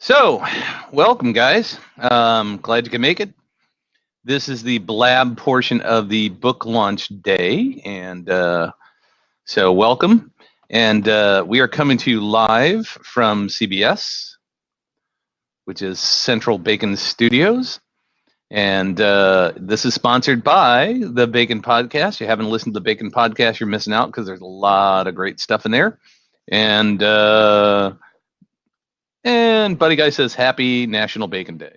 So, welcome, guys. Glad you can make it. This is the Blab portion of the book launch day, and so welcome. And we are coming to you live from CBS, which is Central Bacon Studios. And this is sponsored by the Bacon Podcast. If you haven't listened to the Bacon Podcast, you're missing out because there's a lot of great stuff in there. And Buddy Guy says, Happy National Bacon Day.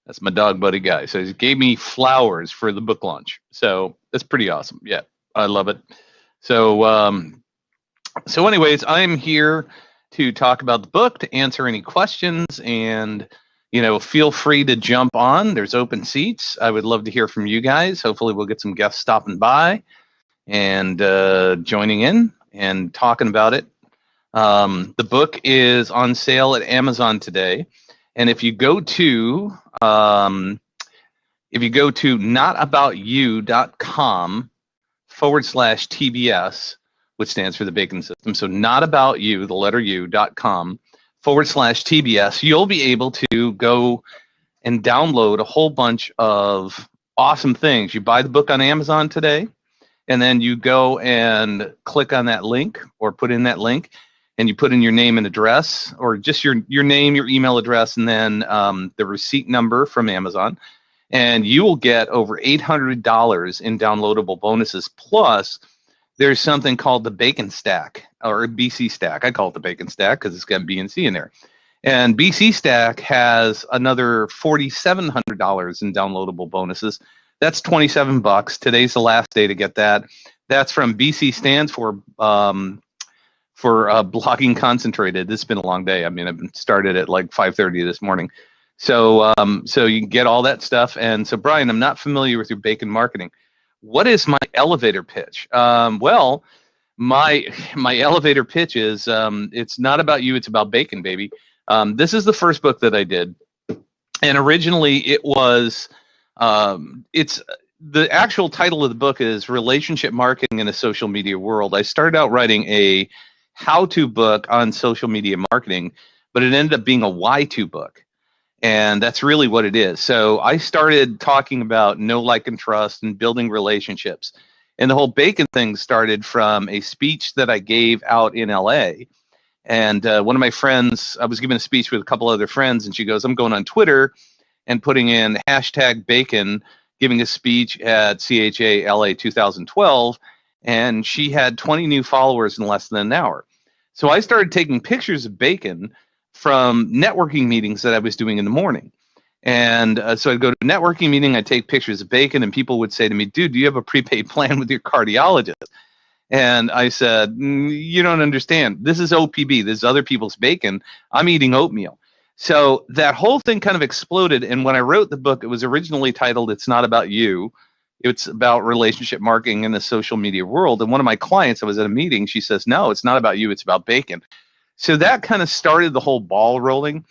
That's my dog, Buddy Guy. So he gave me flowers for the book launch. So that's pretty awesome. Yeah, I love it. So anyways, I'm here to talk about the book, to answer any questions, and feel free to jump on. There's open seats. I would love to hear from you guys. Hopefully, we'll get some guests stopping by and joining in and talking about it. The book is on sale at Amazon today, and if you go to notaboutyou.com/TBS, which stands for the Bacon System, so notaboutyou, the letter u.com/TBS, you'll be able to go and download a whole bunch of awesome things. You buy the book on Amazon today, and then you go and click on that link or put in that link, and you put in your name and address, or just your name, your email address, and then the receipt number from Amazon, and you will get over $800 in downloadable bonuses. Plus, there's something called the Bacon Stack, or BC Stack. I call it the Bacon Stack because it's got B and C in there. And BC Stack has another $4,700 in downloadable bonuses. That's $27. Today's the last day to get that. That's from BC stands for Blogging Concentrated. This has been a long day. I mean, I've been started at like 5:30 this morning. So you can get all that stuff. And so, Brian, I'm not familiar with your bacon marketing. What is my elevator pitch? Well, my elevator pitch is it's not about you, it's about bacon, baby. This is the first book that I did. And originally it was, it's the actual title of the book is Relationship Marketing in a Social Media World. I started out writing a how-to book on social media marketing, but it ended up being a why-to book. And that's really what it is. So I started talking about know, like, and trust and building relationships. And the whole bacon thing started from a speech that I gave out in LA. And one of my friends, I was giving a speech with a couple other friends, and she goes, I'm going on Twitter and putting in #bacon, giving a speech at CHA LA 2012. And she had 20 new followers in less than an hour. So I started taking pictures of bacon from networking meetings that I was doing in the morning. And so I'd go to a networking meeting, I'd take pictures of bacon, and people would say to me, dude, do you have a prepaid plan with your cardiologist? And I said, you don't understand. This is OPB. This is other people's bacon. I'm eating oatmeal. So that whole thing kind of exploded. And when I wrote the book, it was originally titled It's Not About You. It's about relationship marketing in the social media world. And one of my clients, I was at a meeting, she says, no, it's not about you. It's about bacon. So that kind of started the whole ball rolling,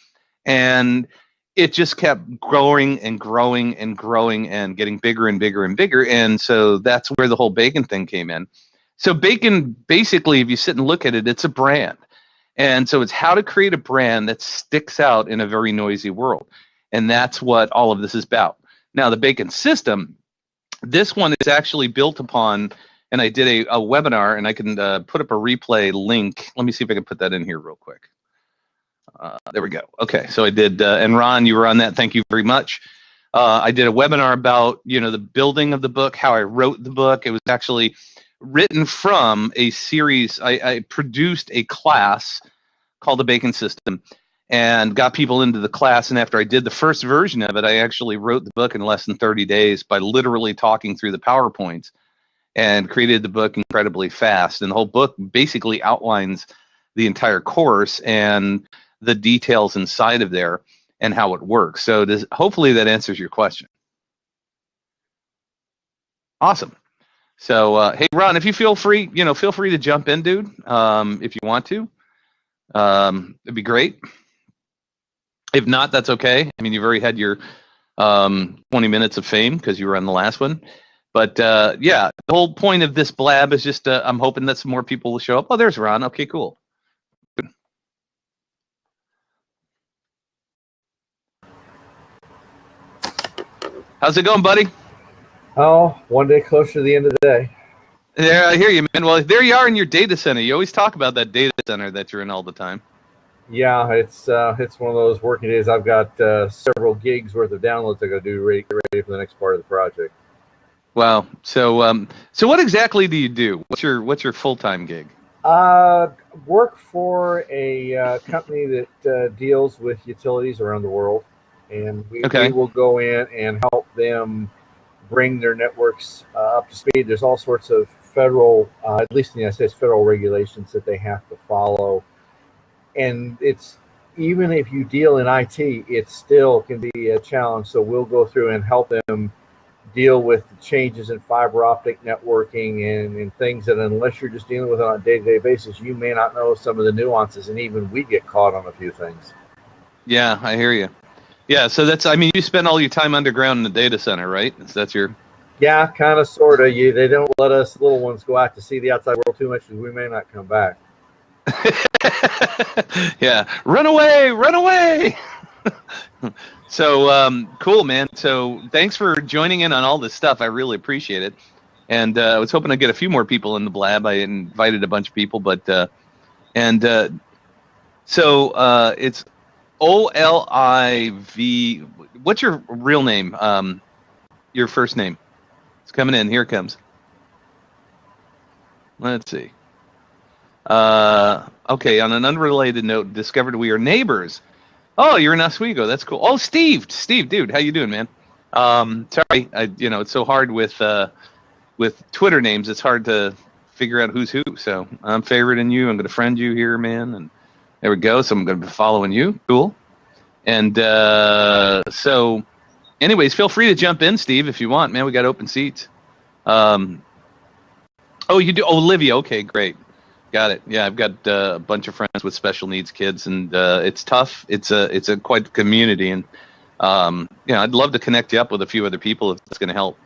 and it just kept growing and growing and growing and getting bigger and bigger and bigger. And so that's where the whole bacon thing came in. So bacon, basically, if you sit and look at it, it's a brand. And so it's how to create a brand that sticks out in a very noisy world. And that's what all of this is about. Now, the Bacon System, this one is actually built upon, and I did a webinar, and I can put up a replay link. Let me see if I can put that in here real quick. There we go. Okay, so I did, and Ron, you were on that. Thank you very much. I did a webinar about, the building of the book, how I wrote the book. It was actually written from a series. I produced a class called the Bacon System and got people into the class. And after I did the first version of it, I actually wrote the book in less than 30 days by literally talking through the PowerPoints, and created the book incredibly fast. And the whole book basically outlines the entire course and the details inside of there and how it works. So hopefully that answers your question. Awesome. So, hey, Ron, if you feel free to jump in, dude, if you want to. It'd be great. If not, that's okay. I mean, you've already had your 20 minutes of fame because you were on the last one. But yeah, the whole point of this blab is just I'm hoping that some more people will show up. Oh, there's Ron. Okay, cool. How's it going, buddy? Oh, one day closer to the end of the day. Yeah, I hear you, man. Well, there you are in your data center. You always talk about that data center that you're in all the time. Yeah, it's one of those working days. I've got several gigs worth of downloads I got to do get ready for the next part of the project. Wow. So what exactly do you do? What's your full-time gig? Work for a company that deals with utilities around the world, and we will go in and help them bring their networks up to speed. There's all sorts of federal, at least in the United States, federal regulations that they have to follow. And it's, even if you deal in IT, it still can be a challenge. So we'll go through and help them deal with the changes in fiber optic networking and things that, unless you're just dealing with it on a day-to-day basis, you may not know some of the nuances, and even we get caught on a few things. Yeah, I hear you. Yeah, so you spend all your time underground in the data center, right? That's your... Yeah, kind of, sort of. They don't let us little ones go out to see the outside world too much because we may not come back. Yeah, run away. So cool, man. So thanks for joining in on all this stuff. I really appreciate it. And I was hoping to get a few more people in the Blab. I invited a bunch of people, but so it's OLIV. What's your real name? Your first name. It's coming in. Here it comes. Let's see. Okay, on an unrelated note, discovered we are neighbors. Oh, you're in Oswego. That's cool. Oh, Steve, dude, how you doing, man? Sorry, it's so hard with Twitter names. It's hard to figure out who's who. So I'm favoriting you. I'm going to friend you here, man. And there we go. So I'm going to be following you. Cool. And so, anyways, feel free to jump in, Steve, if you want, man. We got open seats. Oh, you do? Oh, Olivia. Okay, great. Got it. Yeah, I've got a bunch of friends with special needs kids, and it's tough. It's a quite community, and I'd love to connect you up with a few other people if that's going to help.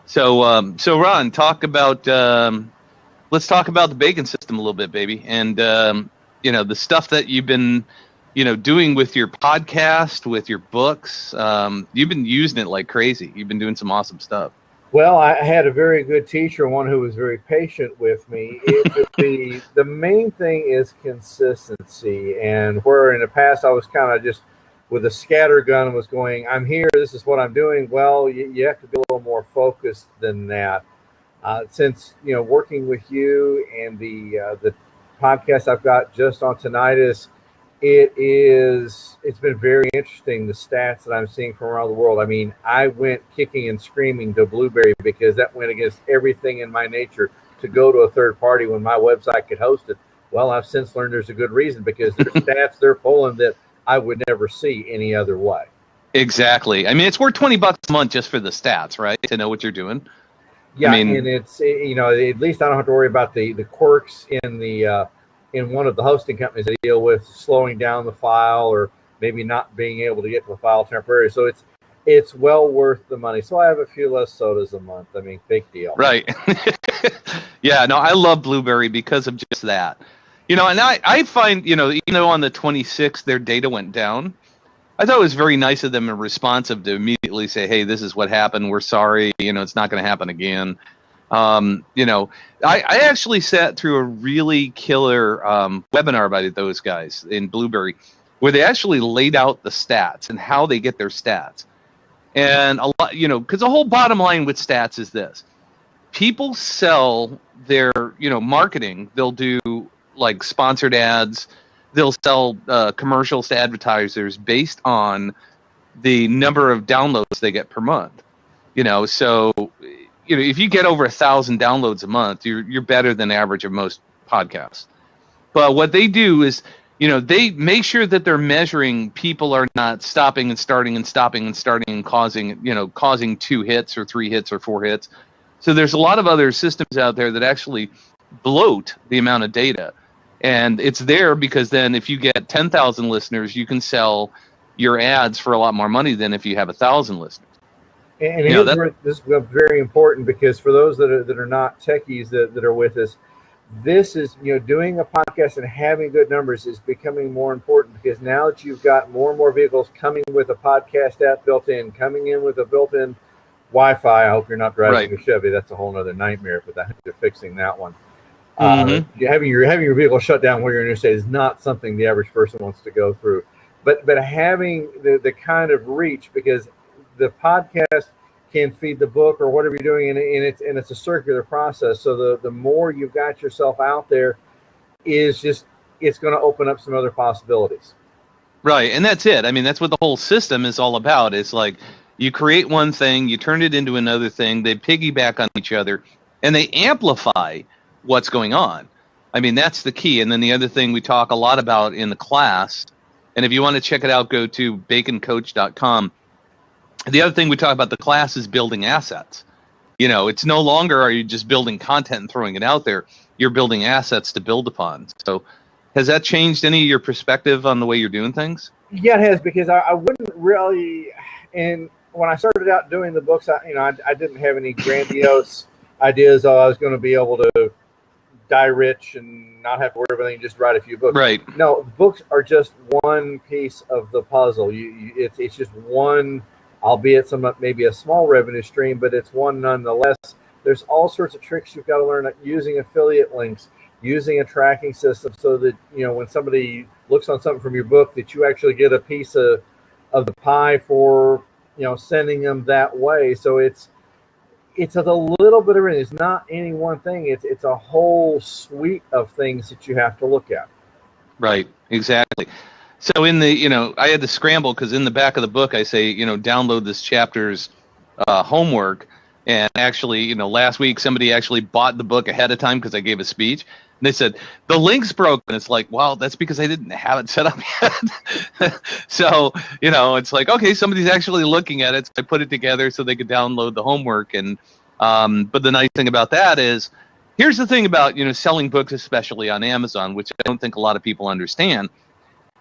So Ron, let's talk about the bacon system a little bit, baby, and the stuff that you've been doing with your podcast, with your books. You've been using it like crazy. You've been doing some awesome stuff. Well, I had a very good teacher, one who was very patient with me. The main thing is consistency. And where in the past I was kind of just with a scattergun was going, I'm here, this is what I'm doing. Well, you have to be a little more focused than that. Since, working with you and the podcast I've got just on tinnitus, it's been very interesting, the stats that I'm seeing from around the world. I mean, I went kicking and screaming to Blueberry because that went against everything in my nature to go to a third party when my website could host it. Well, I've since learned there's a good reason, because there's stats they're pulling that I would never see any other way. Exactly. I mean, it's worth $20 a month just for the stats, right? To know what you're doing. Yeah, and it's, at least I don't have to worry about the quirks in one of the hosting companies that deal with slowing down the file or maybe not being able to get to the file temporarily. So it's well worth the money. So I have a few less sodas a month. I mean, big deal. Right. Yeah, no, I love Blueberry because of just that. And I find, even though on the 26th their data went down, I thought it was very nice of them and responsive to immediately say, hey, this is what happened. We're sorry. It's not going to happen again. I actually sat through a really killer webinar by those guys in Blueberry, where they actually laid out the stats and how they get their stats. And a lot, because the whole bottom line with stats is this: people sell their, marketing. They'll do like sponsored ads. They'll sell commercials to advertisers based on the number of downloads they get per month. So if you get over 1,000 downloads a month, you're better than the average of most podcasts. But what they do is, they make sure that they're measuring people are not stopping and starting and stopping and starting and causing 2 hits or 3 hits or 4 hits. So there's a lot of other systems out there that actually bloat the amount of data. And it's there because then if you get 10,000 listeners, you can sell your ads for a lot more money than if you have 1,000 listeners. And this is very important, because for those that are not techies that are with us, this is, doing a podcast and having good numbers is becoming more important, because now that you've got more and more vehicles coming with a podcast app built in, coming in with a built-in Wi-Fi. I hope you're not driving Right. a Chevy. That's a whole other nightmare. But they're fixing that one. Mm-hmm. Having your vehicle shut down while you're in interstate is not something the average person wants to go through. But having the kind of reach, because the podcast can feed the book or whatever you're doing, and it's a circular process. So the more you've got yourself out there, it's going to open up some other possibilities. Right, and that's it. I mean, that's what the whole system is all about. It's like you create one thing, you turn it into another thing, they piggyback on each other, and they amplify what's going on. I mean, that's the key. And then the other thing we talk a lot about in the class, and if you want to check it out, go to baconcoach.com. The other thing we talk about the class is building assets. You know, it's no longer are you just building content and throwing it out there. You're building assets to build upon. So has that changed any of your perspective on the way you're doing things? Yeah, it has, because I wouldn't really, and when I started out doing the books, I didn't have any grandiose ideas. I was going to be able to die rich and not have to worry about anything, just write a few books. Right. No, books are just one piece of the puzzle. It's just one, albeit maybe a small revenue stream, but it's one nonetheless. There's all sorts of tricks you've got to learn, like using affiliate links, using a tracking system, so that when somebody looks on something from your book, that you actually get a piece of the pie for sending them that way. So it's a little bit of everything. It's not any one thing. It's a whole suite of things that you have to look at. Right, exactly. So in the, I had to scramble because in the back of the book I say, download this chapter's homework. And actually, last week somebody actually bought the book ahead of time because I gave a speech. And they said, the link's broken. It's like, well, that's because I didn't have it set up yet. So, it's like, okay, somebody's actually looking at it. So I put it together so they could download the homework. And but the nice thing about that is, here's the thing about, selling books, especially on Amazon, which I don't think a lot of people understand,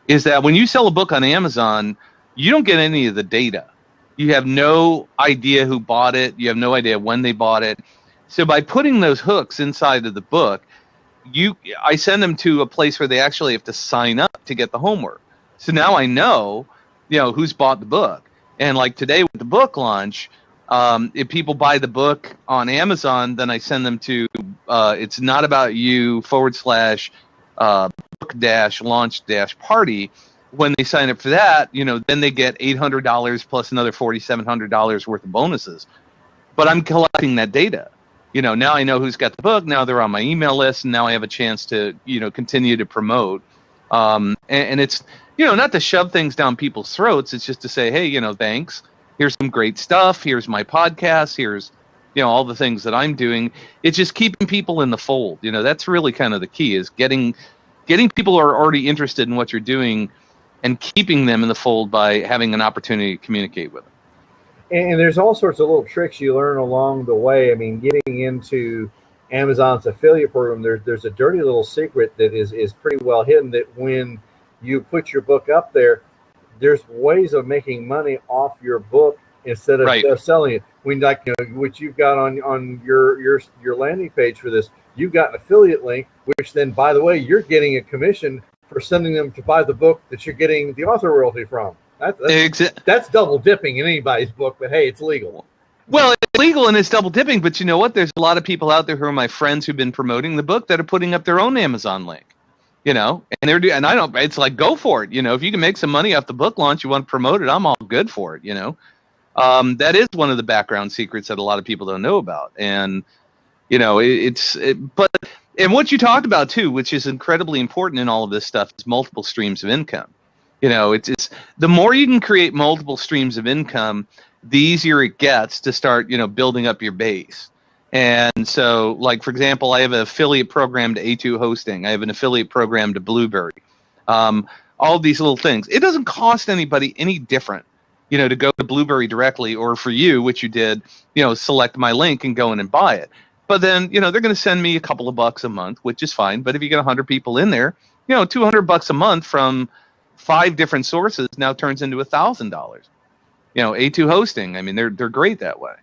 is that when you sell a book on Amazon, you don't get any of the data. You have no idea who bought it. You have no idea when they bought it. So by putting those hooks inside of the book, I send them to a place where they actually have to sign up to get the homework. So now I know, who's bought the book. And like today with the book launch, if people buy the book on Amazon, then I send them to it's not about you / book - launch - party. When they sign up for that, then they get $800 plus another $4,700 worth of bonuses. But I'm collecting that data. Now I know who's got the book. Now they're on my email list, and now I have a chance to, continue to promote. And it's, not to shove things down people's throats. It's just to say, hey, thanks. Here's some great stuff. Here's my podcast. Here's, all the things that I'm doing. It's just keeping people in the fold. That's really kind of the key, is getting people who are already interested in what you're doing and keeping them in the fold by having an opportunity to communicate with them. And there's all sorts of little tricks you learn along the way. I mean, getting into Amazon's affiliate program, there's a dirty little secret that is pretty well hidden, that when you put your book up there, there's ways of making money off your book instead of just selling it. When, like, which you've got on your landing page for this, you've got an affiliate link, which then, by the way, you're getting a commission for sending them to buy the book that you're getting the author royalty from. That's double dipping in anybody's book, but hey, it's legal. Well, it's legal and it's double dipping, but you know what? There's a lot of people out there who are my friends who've been promoting the book that are putting up their own Amazon link, and I don't. It's like, go for it. If you can make some money off the book launch, you want to promote it, I'm all good for it. That is one of the background secrets that a lot of people don't know about, and and what you talked about too, which is incredibly important in all of this stuff, is multiple streams of income. It's the more you can create multiple streams of income, the easier it gets to start, building up your base. And so, like, for example, I have an affiliate program to A2 Hosting. I have an affiliate program to Blueberry. All these little things. It doesn't cost anybody any different, to go to Blueberry directly, or for you, which you did, select my link and go in and buy it. But then, they're going to send me a couple of bucks a month, which is fine. But if you get 100 people in there, $200 a month from 5 different sources now turns into $1,000. A2 Hosting, I mean, they're great that way.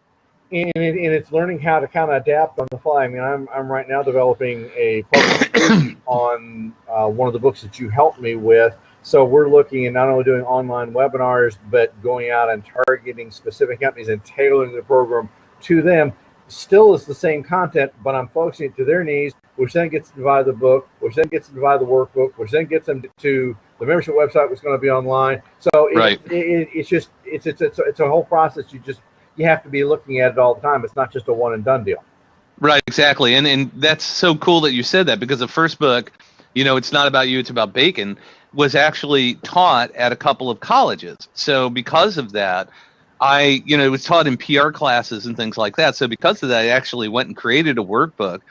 And it's learning how to kind of adapt on the fly. I mean, I'm right now developing a publication on one of the books that you helped me with, So we're looking at not only doing online webinars, but going out and targeting specific companies and tailoring the program to them. Still is the same content, but I'm focusing it to their needs, which then gets them to buy the book, which then gets them to buy the workbook, which then gets them to the membership website, which is going to be online. So it's a whole process. You have to be looking at it all the time. It's not just a one and done deal. Right, exactly. And that's so cool that you said that, because the first book, it's not about you, it's about bacon, was actually taught at a couple of colleges. So because of that, it was taught in PR classes and things like that. So because of that, I actually went and created a workbook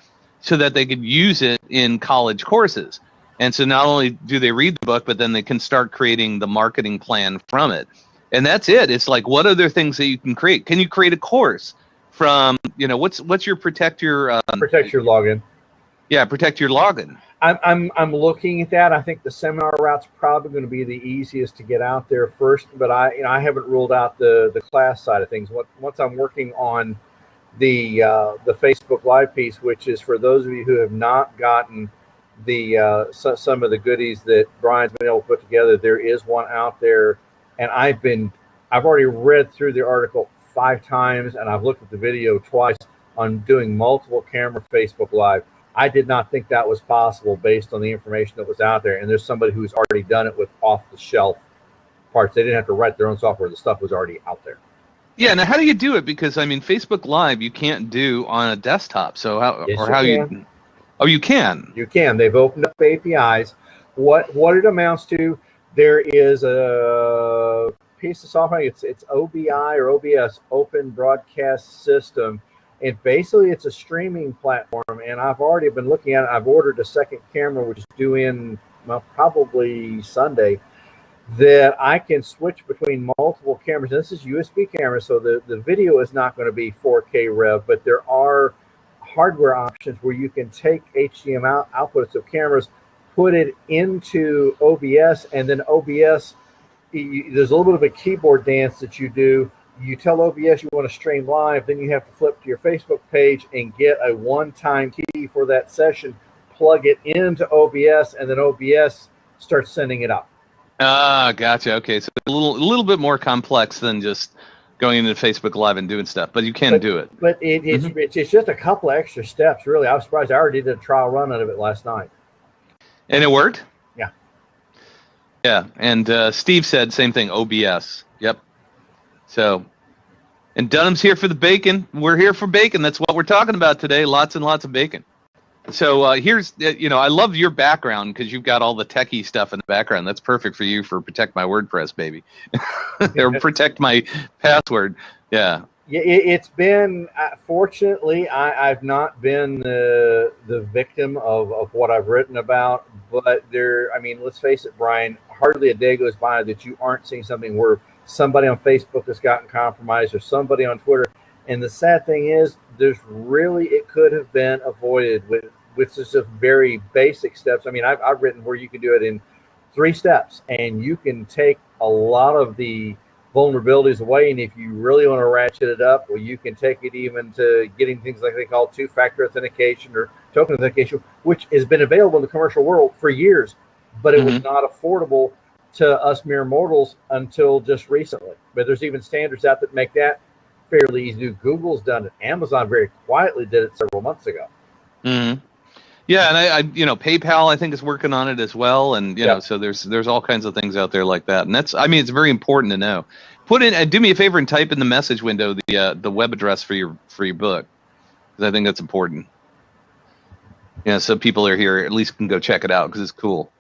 so that they could use it in college courses. And so not only do they read the book, but then they can start creating the marketing plan from it. And that's it. It's like, what other things that you can create? Can you create a course from, what's your protect your login? Yeah, protect your login. I'm looking at that. I think the seminar route's probably going to be the easiest to get out there first, but I haven't ruled out the class side of things. Once I'm working on the Facebook Live piece, which is for those of you who have not gotten some of the goodies that Brian's been able to put together. There is one out there, and I've already read through the article 5 times, and I've looked at the video twice on doing multiple camera Facebook Live. I did not think that was possible based on the information that was out there. And there's somebody who's already done it with off-the-shelf parts. They didn't have to write their own software. The stuff was already out there. Yeah. Now, how do you do it? Because Facebook Live you can't do on a desktop. So you can. You can. They've opened up APIs. What it amounts to? There is a piece of software. It's OBI or OBS, Open Broadcast System. And basically, it's a streaming platform, and I've already been looking at it. I've ordered a second camera, which is due in probably Sunday, that I can switch between multiple cameras. This is USB camera, so the video is not going to be 4K Rev, but there are hardware options where you can take HDMI outputs of cameras, put it into OBS, and then OBS, there's a little bit of a keyboard dance that you do. You tell OBS you want to stream live, then you have to flip to your Facebook page and get a one-time key for that session, plug it into OBS, and then OBS starts sending it up. Ah, gotcha. Okay, so a little bit more complex than just going into Facebook Live and doing stuff, but you can do it. But it's just a couple of extra steps, really. I was surprised. I already did a trial run of it last night. And it worked? Yeah. Yeah, and Steve said same thing, OBS. Yep. So, and Dunham's here for the bacon. We're here for bacon. That's what we're talking about today. Lots and lots of bacon. So here's, I love your background because you've got all the techie stuff in the background. That's perfect for you for Protect My WordPress, baby. Or Protect My Password. Yeah. Yeah, it's been, fortunately, I've not been the victim of what I've written about. But let's face it, Brian, hardly a day goes by that you aren't seeing something where somebody on Facebook has gotten compromised or somebody on Twitter. And the sad thing is, it could have been avoided with just a very basic steps. I've written where you can do it in 3 steps, and you can take a lot of the vulnerabilities away. And if you really want to ratchet it up, well, you can take it even to getting things like they call 2-factor authentication or token authentication, which has been available in the commercial world for years, but it was not affordable to us mere mortals until just recently. But there's even standards out that make that fairly easy to do. Google's done it. Amazon very quietly did it several months ago. Mm-hmm. Yeah, and I PayPal I think is working on it as well, and so there's all kinds of things out there like that, and that's it's very important to know. Put in, do me a favor and type in the message window the web address for your book, because I think that's important. Yeah, so people are here at least can go check it out because it's cool.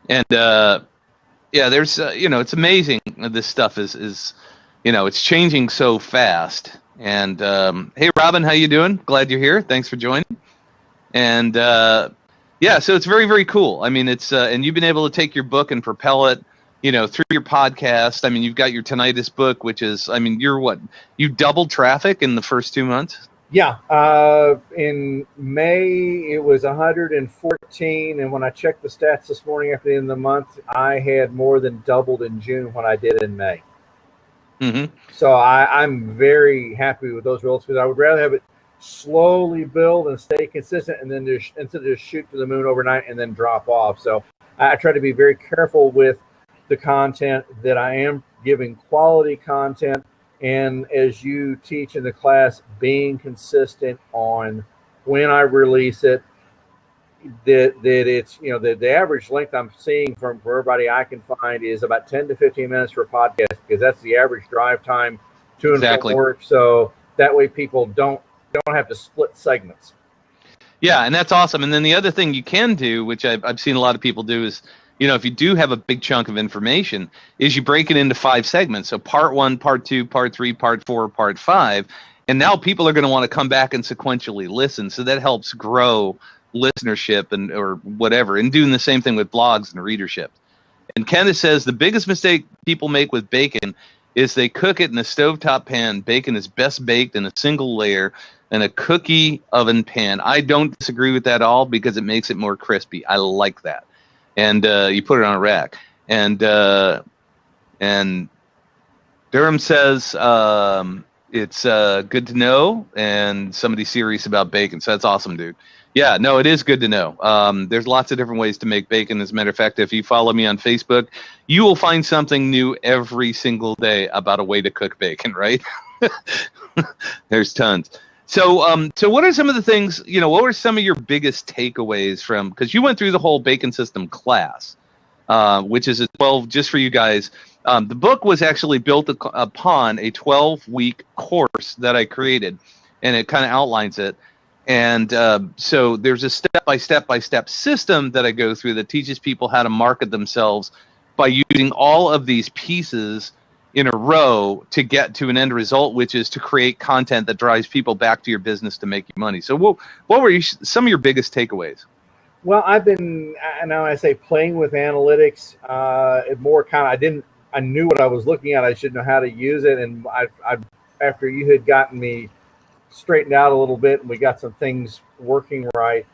And there's it's amazing. This stuff is it's changing so fast. And hey, Robin, how you doing? Glad you're here. Thanks for joining. And so it's very, very cool. It's and you've been able to take your book and propel it, through your podcast. You've got your tinnitus book, which is, you doubled traffic in the first 2 months? Yeah. In May, it was 114. And when I checked the stats this morning after the end of the month, I had more than doubled in June when I did in May. Mm-hmm. So I'm very happy with those results, because I would rather have it slowly build and stay consistent, and then instead of just shoot to the moon overnight and then drop off. So I try to be very careful with the content, that I am giving quality content. And as you teach in the class, being consistent on when I release it, that it's, the average length I'm seeing from for everybody I can find is about 10 to 15 minutes for a podcast, because that's the average drive time to and from work. So that way people don't have to split segments. Yeah, and that's awesome. And then the other thing you can do, which I've seen a lot of people do, is, if you do have a big chunk of information, is you break it into 5 segments. So part 1, part 2, part 3, part 4, part 5. And now people are going to want to come back and sequentially listen. So that helps grow listenership or whatever. And doing the same thing with blogs and readership. And Kenneth says the biggest mistake people make with bacon is they cook it in a stovetop pan. Bacon is best baked in a single layer in a cookie oven pan. I don't disagree with that at all, because it makes it more crispy. I like that. And you put it on a rack. And Durham says it's good to know, and somebody's serious about bacon. So that's awesome, dude. Yeah, no, it is good to know. There's lots of different ways to make bacon. As a matter of fact, if you follow me on Facebook, you will find something new every single day about a way to cook bacon, right? There's tons. So what are some of the things, what were some of your biggest takeaways from, because you went through the whole bacon system class, which is a 12, just for you guys. The book was actually built upon a 12-week course that I created, and it kind of outlines it. And so there's a step-by-step system that I go through that teaches people how to market themselves by using all of these pieces in a row to get to an end result, which is to create content that drives people back to your business to make you money. So what were some of your biggest takeaways? Well, I've been, now I say, playing with analytics. I knew what I was looking at. I should know how to use it. And I after you had gotten me straightened out a little bit and we got some things working right,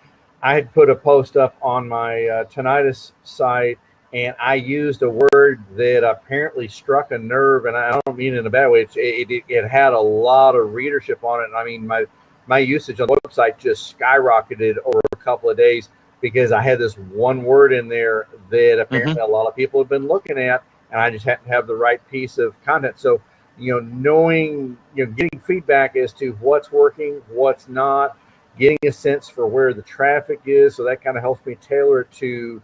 I had put a post up on my tinnitus site, and I used a word that apparently struck a nerve, and I don't mean it in a bad way. It had a lot of readership on it. I mean, my usage on the website just skyrocketed over a couple of days, because I had this one word in there that apparently a lot of people have been looking at, and I just had to have the right piece of content. So, knowing, getting feedback as to what's working, what's not, getting a sense for where the traffic is. So that kind of helps me tailor it to,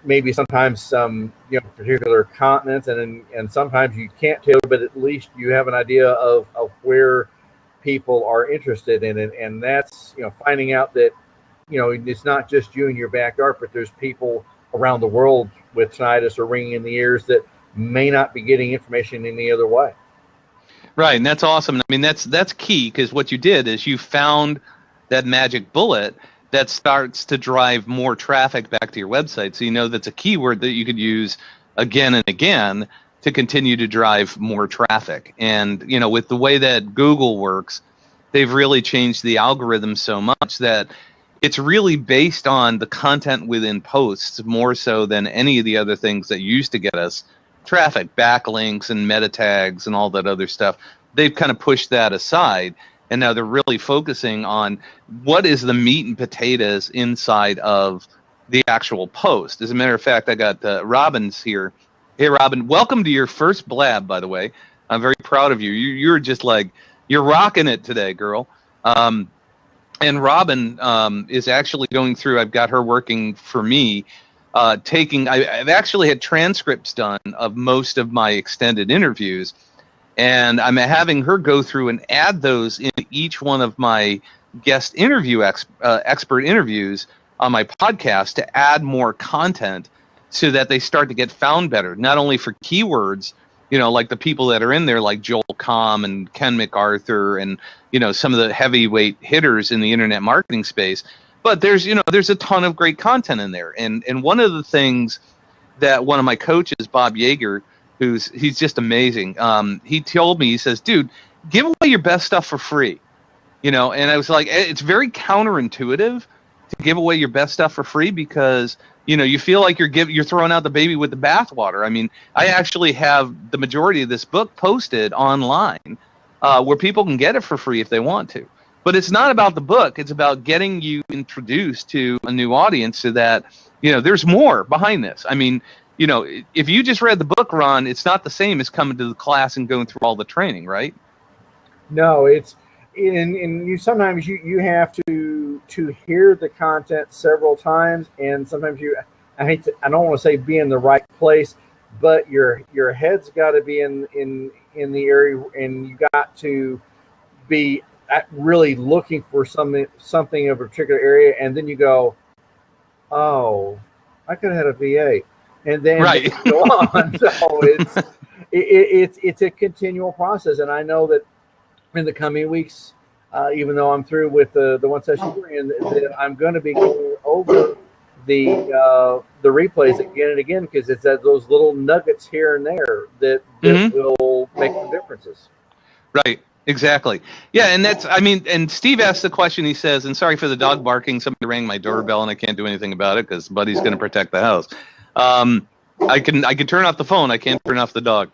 maybe sometimes some, particular continents, and sometimes you can't tailor, but at least you have an idea of where people are interested in it. And that's, finding out that, it's not just you in your backyard, but there's people around the world with tinnitus or ringing in the ears that may not be getting information any other way. Right, and that's awesome. I mean, that's key, because what you did is you found that magic bullet that starts to drive more traffic back to your website. So that's a keyword that you could use again and again to continue to drive more traffic. And with the way that Google works, they've really changed the algorithm so much that it's really based on the content within posts more so than any of the other things that used to get us traffic, backlinks and meta tags and all that other stuff. They've kind of pushed that aside, and now they're really focusing on what is the meat and potatoes inside of the actual post. As a matter of fact, I got Robin's here. Hey, Robin, welcome to your first Blab, by the way. I'm very proud of you. You're just like, you're rocking it today, girl. And Robin is actually going through, I've got her working for me, I've actually had transcripts done of most of my extended interviews, and I'm having her go through and add those into each one of my guest interview expert interviews on my podcast to add more content so that they start to get found better, not only for keywords, like the people that are in there, like Joel Comm and Ken MacArthur and, some of the heavyweight hitters in the internet marketing space. But there's a ton of great content in there. And one of the things that one of my coaches, Bob Yeager, he's just amazing. He told me, he says, dude, give away your best stuff for free. And I was like, it's very counterintuitive to give away your best stuff for free, because you feel like you're throwing out the baby with the bathwater. I mean, I actually have the majority of this book posted online where people can get it for free if they want to. But it's not about the book. It's about getting you introduced to a new audience so that, there's more behind this. I mean, if you just read the book, Ron, it's not the same as coming to the class and going through all the training, right? No, it's and you sometimes you have to hear the content several times, and sometimes I don't want to say be in the right place, but your head's got to be in the area, and you got to be really looking for something of a particular area, and then you go, oh, I could have had a VA, and then right. go on. So it's a continual process, and I know that in the coming weeks, even though I'm through with the one session we're in, that I'm going to be going over the replays again and again, because it's those little nuggets here and there that will make the differences. Right. Exactly. Yeah, and and Steve asked the question, he says, and sorry for the dog barking, somebody rang my doorbell and I can't do anything about it because Buddy's going to protect the house. I can turn off the phone, I can't turn off the dog.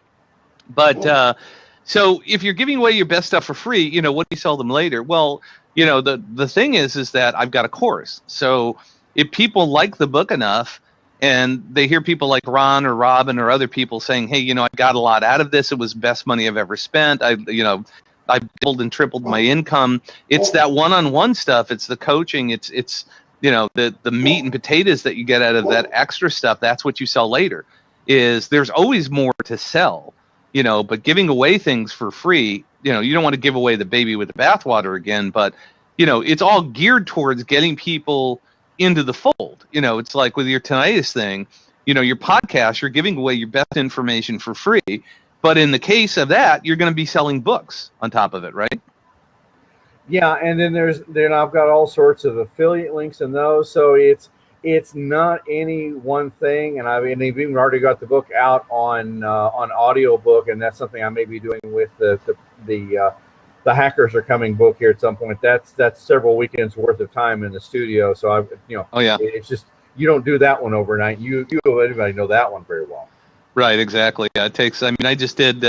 But so if you're giving away your best stuff for free, what do you sell them later? Well, the thing is that I've got a course. So if people like the book enough and they hear people like Ron or Robin or other people saying, hey, I got a lot out of this, it was the best money I've ever spent, I've doubled and tripled my income. It's that one-on-one stuff. It's the coaching. It's the meat and potatoes that you get out of that extra stuff. That's what you sell later. There's always more to sell, but giving away things for free, you don't want to give away the baby with the bathwater again, but it's all geared towards getting people into the fold. It's like with your tinnitus thing, your podcast, you're giving away your best information for free. But in the case of that, you're going to be selling books on top of it, right? Yeah, and then I've got all sorts of affiliate links in those, so it's not any one thing. And I've even already got the book out on audiobook, and that's something I may be doing with the Hackers Are Coming book here at some point. That's several weekends worth of time in the studio. So oh yeah, it's just you don't do that one overnight. You anybody know that one very well. Right, exactly. Yeah, it takes. I just did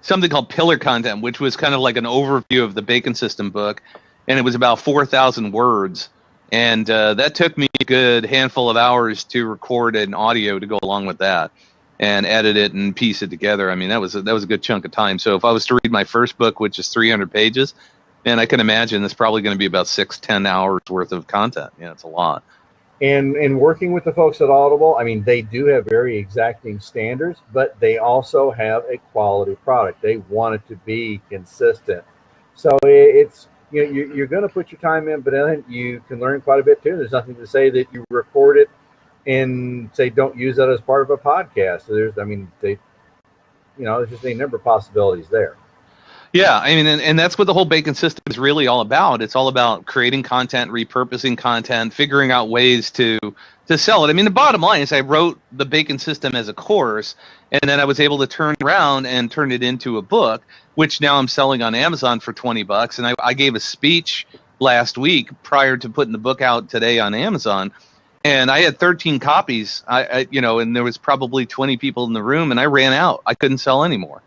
something called Pillar Content, which was kind of like an overview of the Bacon System book, and it was about 4,000 words, and that took me a good handful of hours to record an audio to go along with that, and edit it and piece it together. I mean, that was a good chunk of time. So if I was to read my first book, which is 300 pages, and I can imagine it's probably going to be about 6-10 hours worth of content. Yeah, it's a lot. And working with the folks at Audible, I mean, they do have very exacting standards, but they also have a quality product. They want it to be consistent. So it's you're going to put your time in, but then you can learn quite a bit too. There's nothing to say that you record it and say don't use that as part of a podcast. So there's just a number of possibilities there. Yeah, I mean, and that's what the whole Bacon System is really all about. It's all about creating content, repurposing content, figuring out ways to sell it. I mean, the bottom line is I wrote the Bacon System as a course, and then I was able to turn around and turn it into a book, which now I'm selling on Amazon for $20. And I gave a speech last week prior to putting the book out today on Amazon, and I had 13 copies. And there was probably 20 people in the room, and I ran out. I couldn't sell anymore.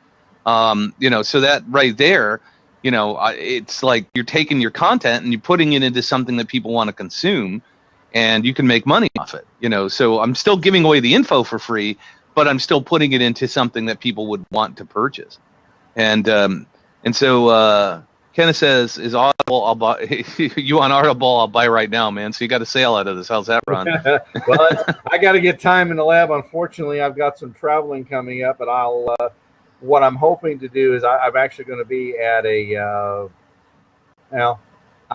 So that right there, it's like you're taking your content and you're putting it into something that people want to consume, and you can make money off it. So I'm still giving away the info for free, but I'm still putting it into something that people would want to purchase. And so Kenneth says, "Is Audible? I'll buy you on Audible. I'll buy right now, man." So you got a sale out of this. How's that, Ron? Well, I got to get time in the lab. Unfortunately, I've got some traveling coming up, but what I'm hoping to do is I'm actually going to be at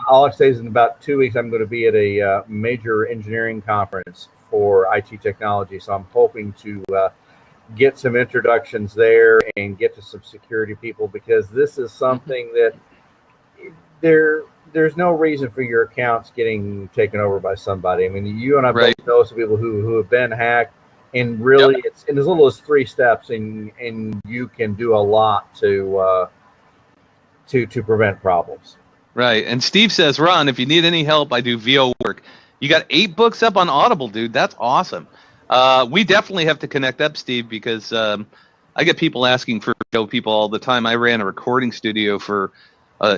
all I say is in about 2 weeks, I'm going to be at a major engineering conference for IT technology. So I'm hoping to get some introductions there and get to some security people, because this is something that there's no reason for your accounts getting taken over by somebody. I mean, you and I both know some people who have been hacked. And really, it's in as little as 3 steps, and you can do a lot to prevent problems. Right. And Steve says, Ron, if you need any help, I do VO work. You got 8 books up on Audible, dude. That's awesome. We definitely have to connect up, Steve, because I get people asking for VO people all the time. I ran a recording studio for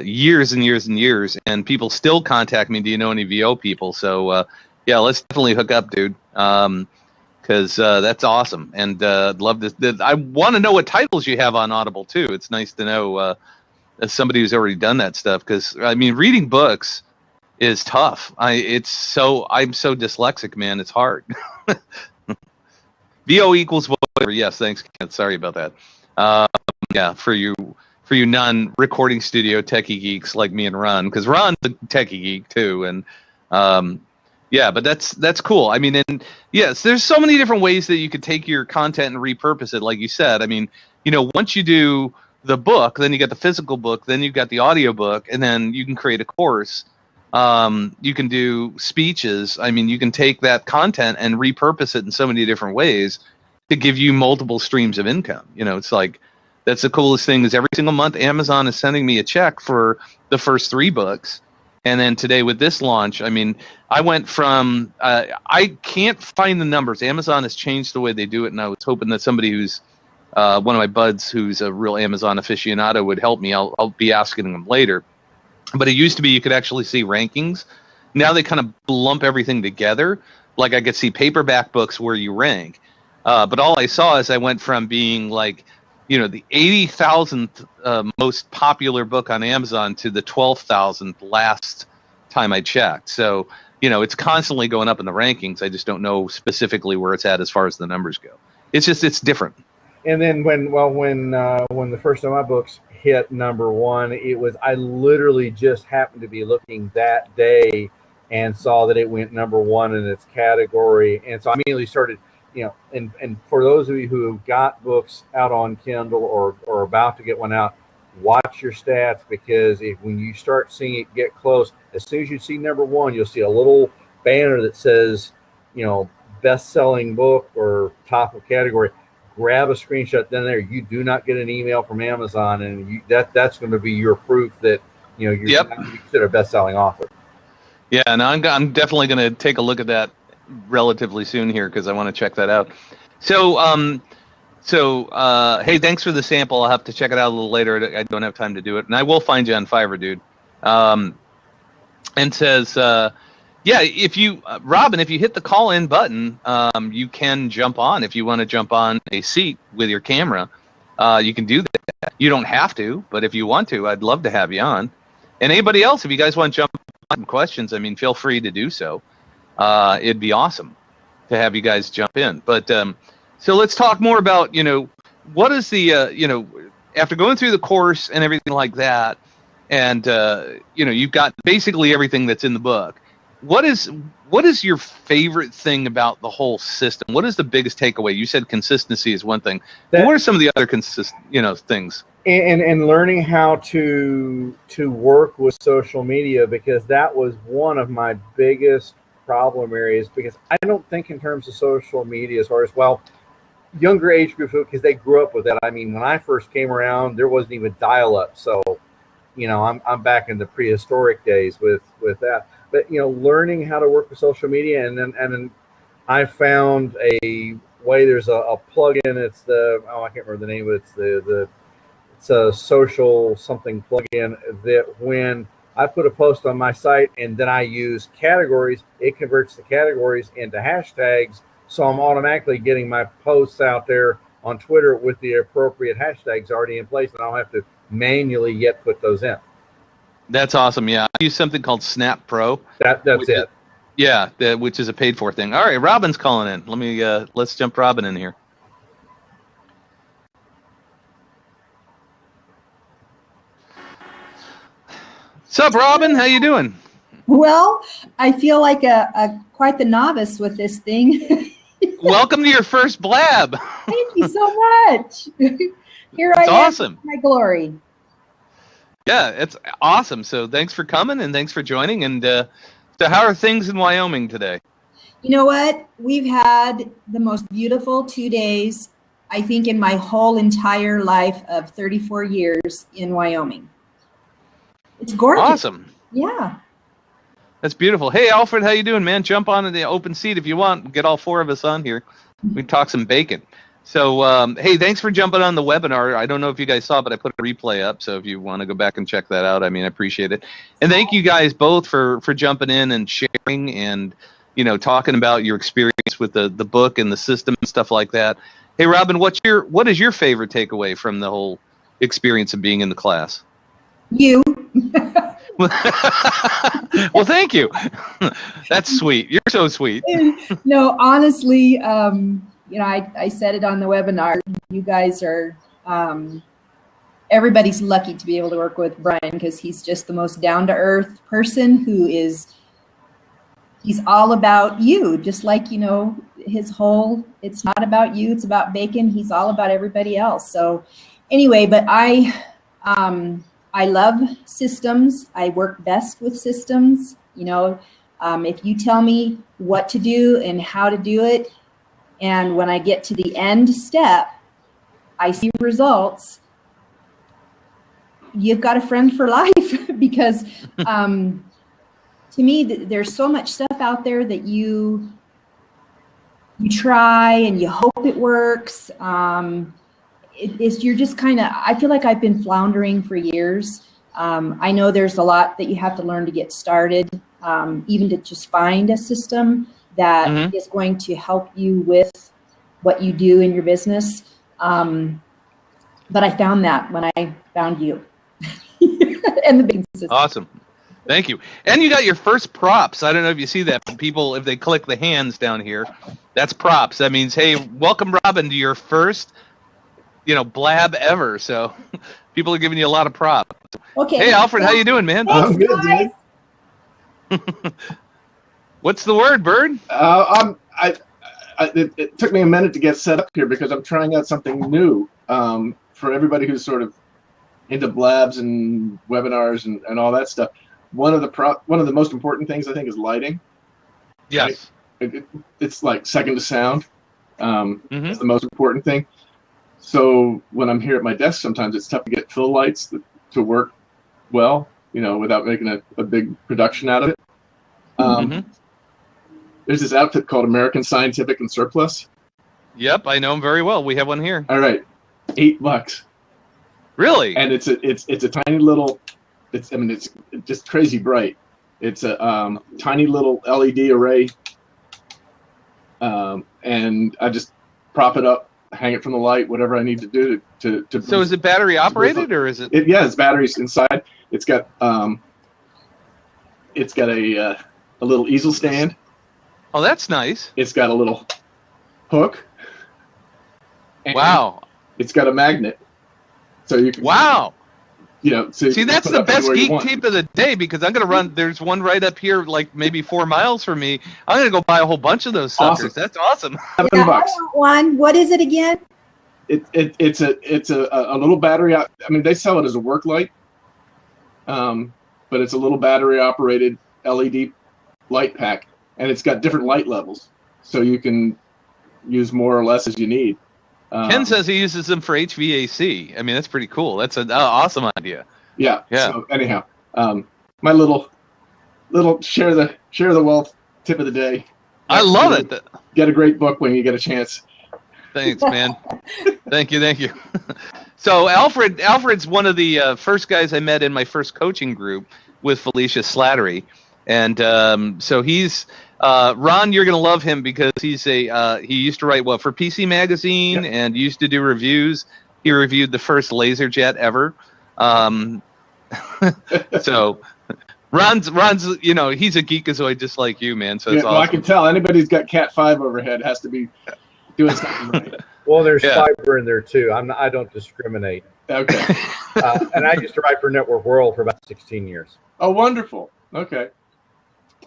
years and years and years, and people still contact me. Do you know any VO people? So yeah, let's definitely hook up, dude. Because that's awesome, and I'd love to. I want to know what titles you have on Audible too. It's nice to know as somebody who's already done that stuff. Because I mean, reading books is tough. I'm so dyslexic, man. It's hard. VO equals whatever. Yes, thanks, Kent. Sorry about that. Yeah, for you non-recording studio techie geeks like me and Ron, because Ron's a techie geek too, and yeah, but that's cool. I mean, and yes, there's so many different ways that you could take your content and repurpose it, like you said. I mean, you know, once you do the book, then you got the physical book, then you've got the audio book, and then you can create a course. You can do speeches. I mean, you can take that content and repurpose it in so many different ways to give you multiple streams of income. You know, it's like, that's the coolest thing is every single month Amazon is sending me a check for the first 3 books. And then today with this launch, I mean, I went from, I can't find the numbers. Amazon has changed the way they do it, and I was hoping that somebody who's one of my buds who's a real Amazon aficionado would help me. I'll be asking them later. But it used to be you could actually see rankings. Now they kind of lump everything together. Like I could see paperback books where you rank. But all I saw is I went from being like, you know, the 80,000th most popular book on Amazon to the 12,000th last time I checked. So, you know, it's constantly going up in the rankings. I just don't know specifically where it's at as far as the numbers go. It's just, it's different. And then when the first of my books hit #1, it was, I literally just happened to be looking that day and saw that it went #1 in its category. And so I immediately started, you know, and for those of you who have got books out on Kindle or about to get one out, watch your stats, because when you start seeing it get close, as soon as you see #1, you'll see a little banner that says, you know, best-selling book or top of category. Grab a screenshot. Then there, you do not get an email from Amazon, and that's going to be your proof that, you know, you're considered a best-selling author. Yeah, and I'm definitely going to take a look at that relatively soon here, because I want to check that out. So hey, thanks for the sample. I'll have to check it out a little later. I don't have time to do it, and I will find you on Fiverr, dude. And says, yeah, if you Robin, if you hit the call-in button, you can jump on. If you want to jump on a seat with your camera, you can do that. You don't have to, but if you want to, I'd love to have you on. And anybody else, if you guys want to jump on questions, I mean, feel free to do so. It'd be awesome to have you guys jump in. But so let's talk more about, you know, what is the, you know, after going through the course and everything like that, and, you know, you've got basically everything that's in the book. What is your favorite thing about the whole system? What is the biggest takeaway? You said consistency is one thing. What are some of the other things? And learning how to work with social media, because that was one of my biggest problem areas, because I don't think in terms of social media as far as, well, younger age groups, because they grew up with that. I mean, when I first came around, there wasn't even dial-up, so, you know, I'm back in the prehistoric days with that. But, you know, learning how to work with social media, and then I found a way. There's a plugin. It's the, I can't remember the name of it. It's a social something plugin that when I put a post on my site and then I use categories, it converts the categories into hashtags. So I'm automatically getting my posts out there on Twitter with the appropriate hashtags already in place, and I don't have to manually yet put those in. That's awesome. Yeah, I use something called Snap Pro. That's it. Yeah, which is a paid for thing. All right, Robin's calling in. Let's jump Robin in here. What's up, Robin? How you doing? Well, I feel like quite the novice with this thing. Welcome to your first Blab. Thank you so much. Here I am. Awesome. My glory. Yeah, it's awesome. So thanks for coming and thanks for joining. And so how are things in Wyoming today? You know what? We've had the most beautiful 2 days, I think, in my whole entire life of 34 years in Wyoming. It's gorgeous. Awesome. Yeah. That's beautiful. Hey, Alfred, how you doing, man? Jump on the open seat if you want. Get all 4 of us on here. We talk some bacon. So, hey, thanks for jumping on the webinar. I don't know if you guys saw, but I put a replay up. So if you want to go back and check that out, I mean, I appreciate it. And thank you guys both for jumping in and sharing and, talking about your experience with the book and the system and stuff like that. Hey, Robin, what is your favorite takeaway from the whole experience of being in the class? You. Well, thank you. That's sweet. You're so sweet. No, honestly, I said it on the webinar. You guys are, everybody's lucky to be able to work with Brian because he's just the most down-to-earth person he's all about you, just like, his whole, it's not about you, it's about bacon. He's all about everybody else. So anyway, but I love systems. I work best with systems. If you tell me what to do and how to do it, and when I get to the end step, I see results, you've got a friend for life because to me, there's so much stuff out there that you try and you hope it works. You're just kind of, I feel like I've been floundering for years. I know there's a lot that you have to learn to get started, even to just find a system that is going to help you with what you do in your business. But I found that when I found you and the big system. Awesome. Thank you. And you got your first props. I don't know if you see that, but people, if they click the hands down here, that's props. That means, hey, welcome, Robin, to your first, Blab ever. So people are giving you a lot of props. Okay. Hey, Alfred, how you doing, man? I'm good, dude. What's the word, Bird? It took me a minute to get set up here because I'm trying out something new for everybody who's sort of into blabs and webinars and all that stuff. One of the most important things I think is lighting. Yes. Right? It's like second to sound. It's the most important thing. So when I'm here at my desk, sometimes it's tough to get fill lights to work well, without making a big production out of it. There's this outfit called American Scientific and Surplus. Yep, I know them very well. We have one here. All right, $8. Really? And it's a tiny little. It's just crazy bright. It's a tiny little LED array, and I just prop it up, hang it from the light, whatever I need to do to. So is it battery operated or is it? Yeah, it's batteries inside. It's got a little easel stand. Oh, that's nice. It's got a little hook. Wow. It's got a magnet, so you can. Wow. So see, that's the best geek tip of the day because I'm gonna run. There's one right up here, like maybe 4 miles from me. I'm gonna go buy a whole bunch of those suckers. Awesome. That's awesome. $7. I want one. What is it again? It's a little battery. I mean, they sell it as a work light, but it's a little battery operated LED light pack, and it's got different light levels, so you can use more or less as you need. Ken says he uses them for HVAC. I mean, that's pretty cool. That's an awesome idea. Yeah. Yeah. So anyhow, my little share the wealth tip of the day. I love it. Get a great book when you get a chance. Thanks, man. Thank you. So Alfred's one of the first guys I met in my first coaching group with Felicia Slattery, and so he's. Ron, you're gonna love him because he used to write for PC Magazine and used to do reviews. He reviewed the first laser jet ever. So Ron's he's a geekazoid just like you, man. So it's awesome. I can tell anybody who's got Cat 5 overhead has to be doing something right. Well, there's fiber in there too. I don't discriminate. Okay. And I used to write for Network World for about 16 years. Oh, wonderful. Okay.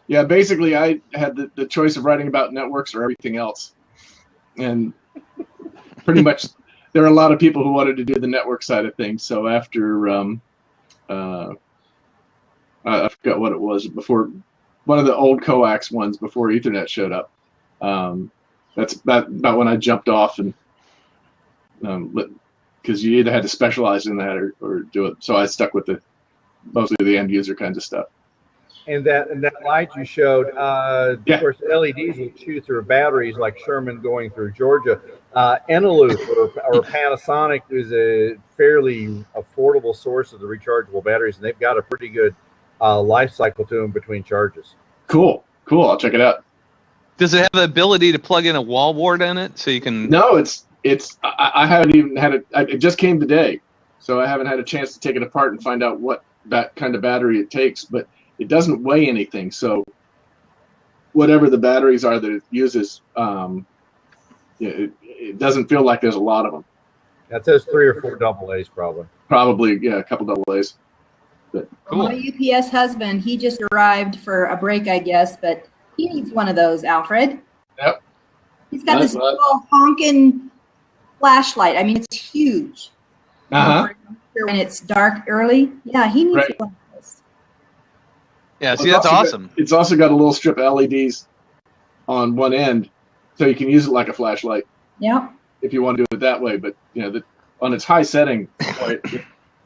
Yeah, basically, I had the choice of writing about networks or everything else. And pretty much, there are a lot of people who wanted to do the network side of things. So after, I forgot what it was, before one of the old coax ones before Ethernet showed up. That's about when I jumped off and because you either had to specialize in that or do it. So I stuck with mostly the end user kinds of stuff. And that light you showed, of course, LEDs will chew through batteries like Sherman going through Georgia. Eneloop or Panasonic is a fairly affordable source of the rechargeable batteries, and they've got a pretty good life cycle to them between charges. Cool. I'll check it out. Does it have the ability to plug in a wall wart in it so you can? No, I haven't even had it. It just came today, so I haven't had a chance to take it apart and find out what kind of battery it takes. But it doesn't weigh anything, so whatever the batteries are that it uses, it doesn't feel like there's a lot of them. That says 3 or 4 AA's probably. Probably, yeah, a couple AA's. But Cool. My UPS husband, he just arrived for a break, I guess, but he needs one of those, Alfred. Yep. He's got this little honking flashlight. I mean, it's huge. Uh-huh. When it's dark early. Yeah, he needs one of those. Yeah, see, that's awesome. It's also got a little strip of LEDs on one end, so you can use it like a flashlight. Yep. If you want to do it that way, but on its high setting,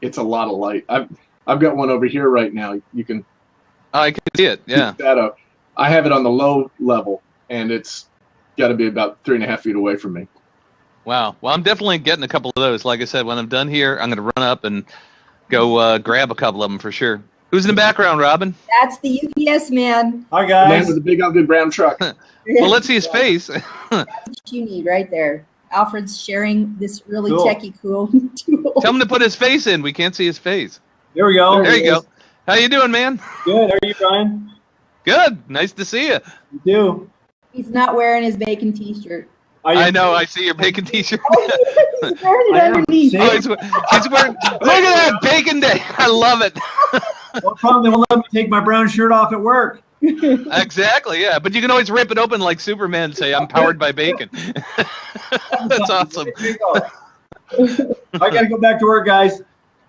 it's a lot of light. I've got one over here right now. You can. I can see it. Yeah. Shadow. I have it on the low level, and it's got to be about 3.5 feet away from me. Wow. Well, I'm definitely getting a couple of those. Like I said, when I'm done here, I'm going to run up and go grab a couple of them for sure. Who's in the background, Robin? That's the UPS man. Hi, The guys. man with the big ugly brown truck. Well, let's see his face. That's what you need right there. Alfred's sharing this really Cool. techie cool tool. Tell him to put his face in. We can't see his face. There we go. There you go. How you doing, man? Good. How are you, Brian? Good. Nice to see you. You do. He's not wearing his bacon t-shirt. I know. I see your bacon t-shirt. He's wearing it I am. underneath. See? Oh, he's wearing. Look at that bacon day. I love it. Well, problem, they won't let me take my brown shirt off at work. Exactly. Yeah, but you can always rip it open like Superman and say, "I'm powered by bacon." That's awesome. There you go. I got to go back to work, guys.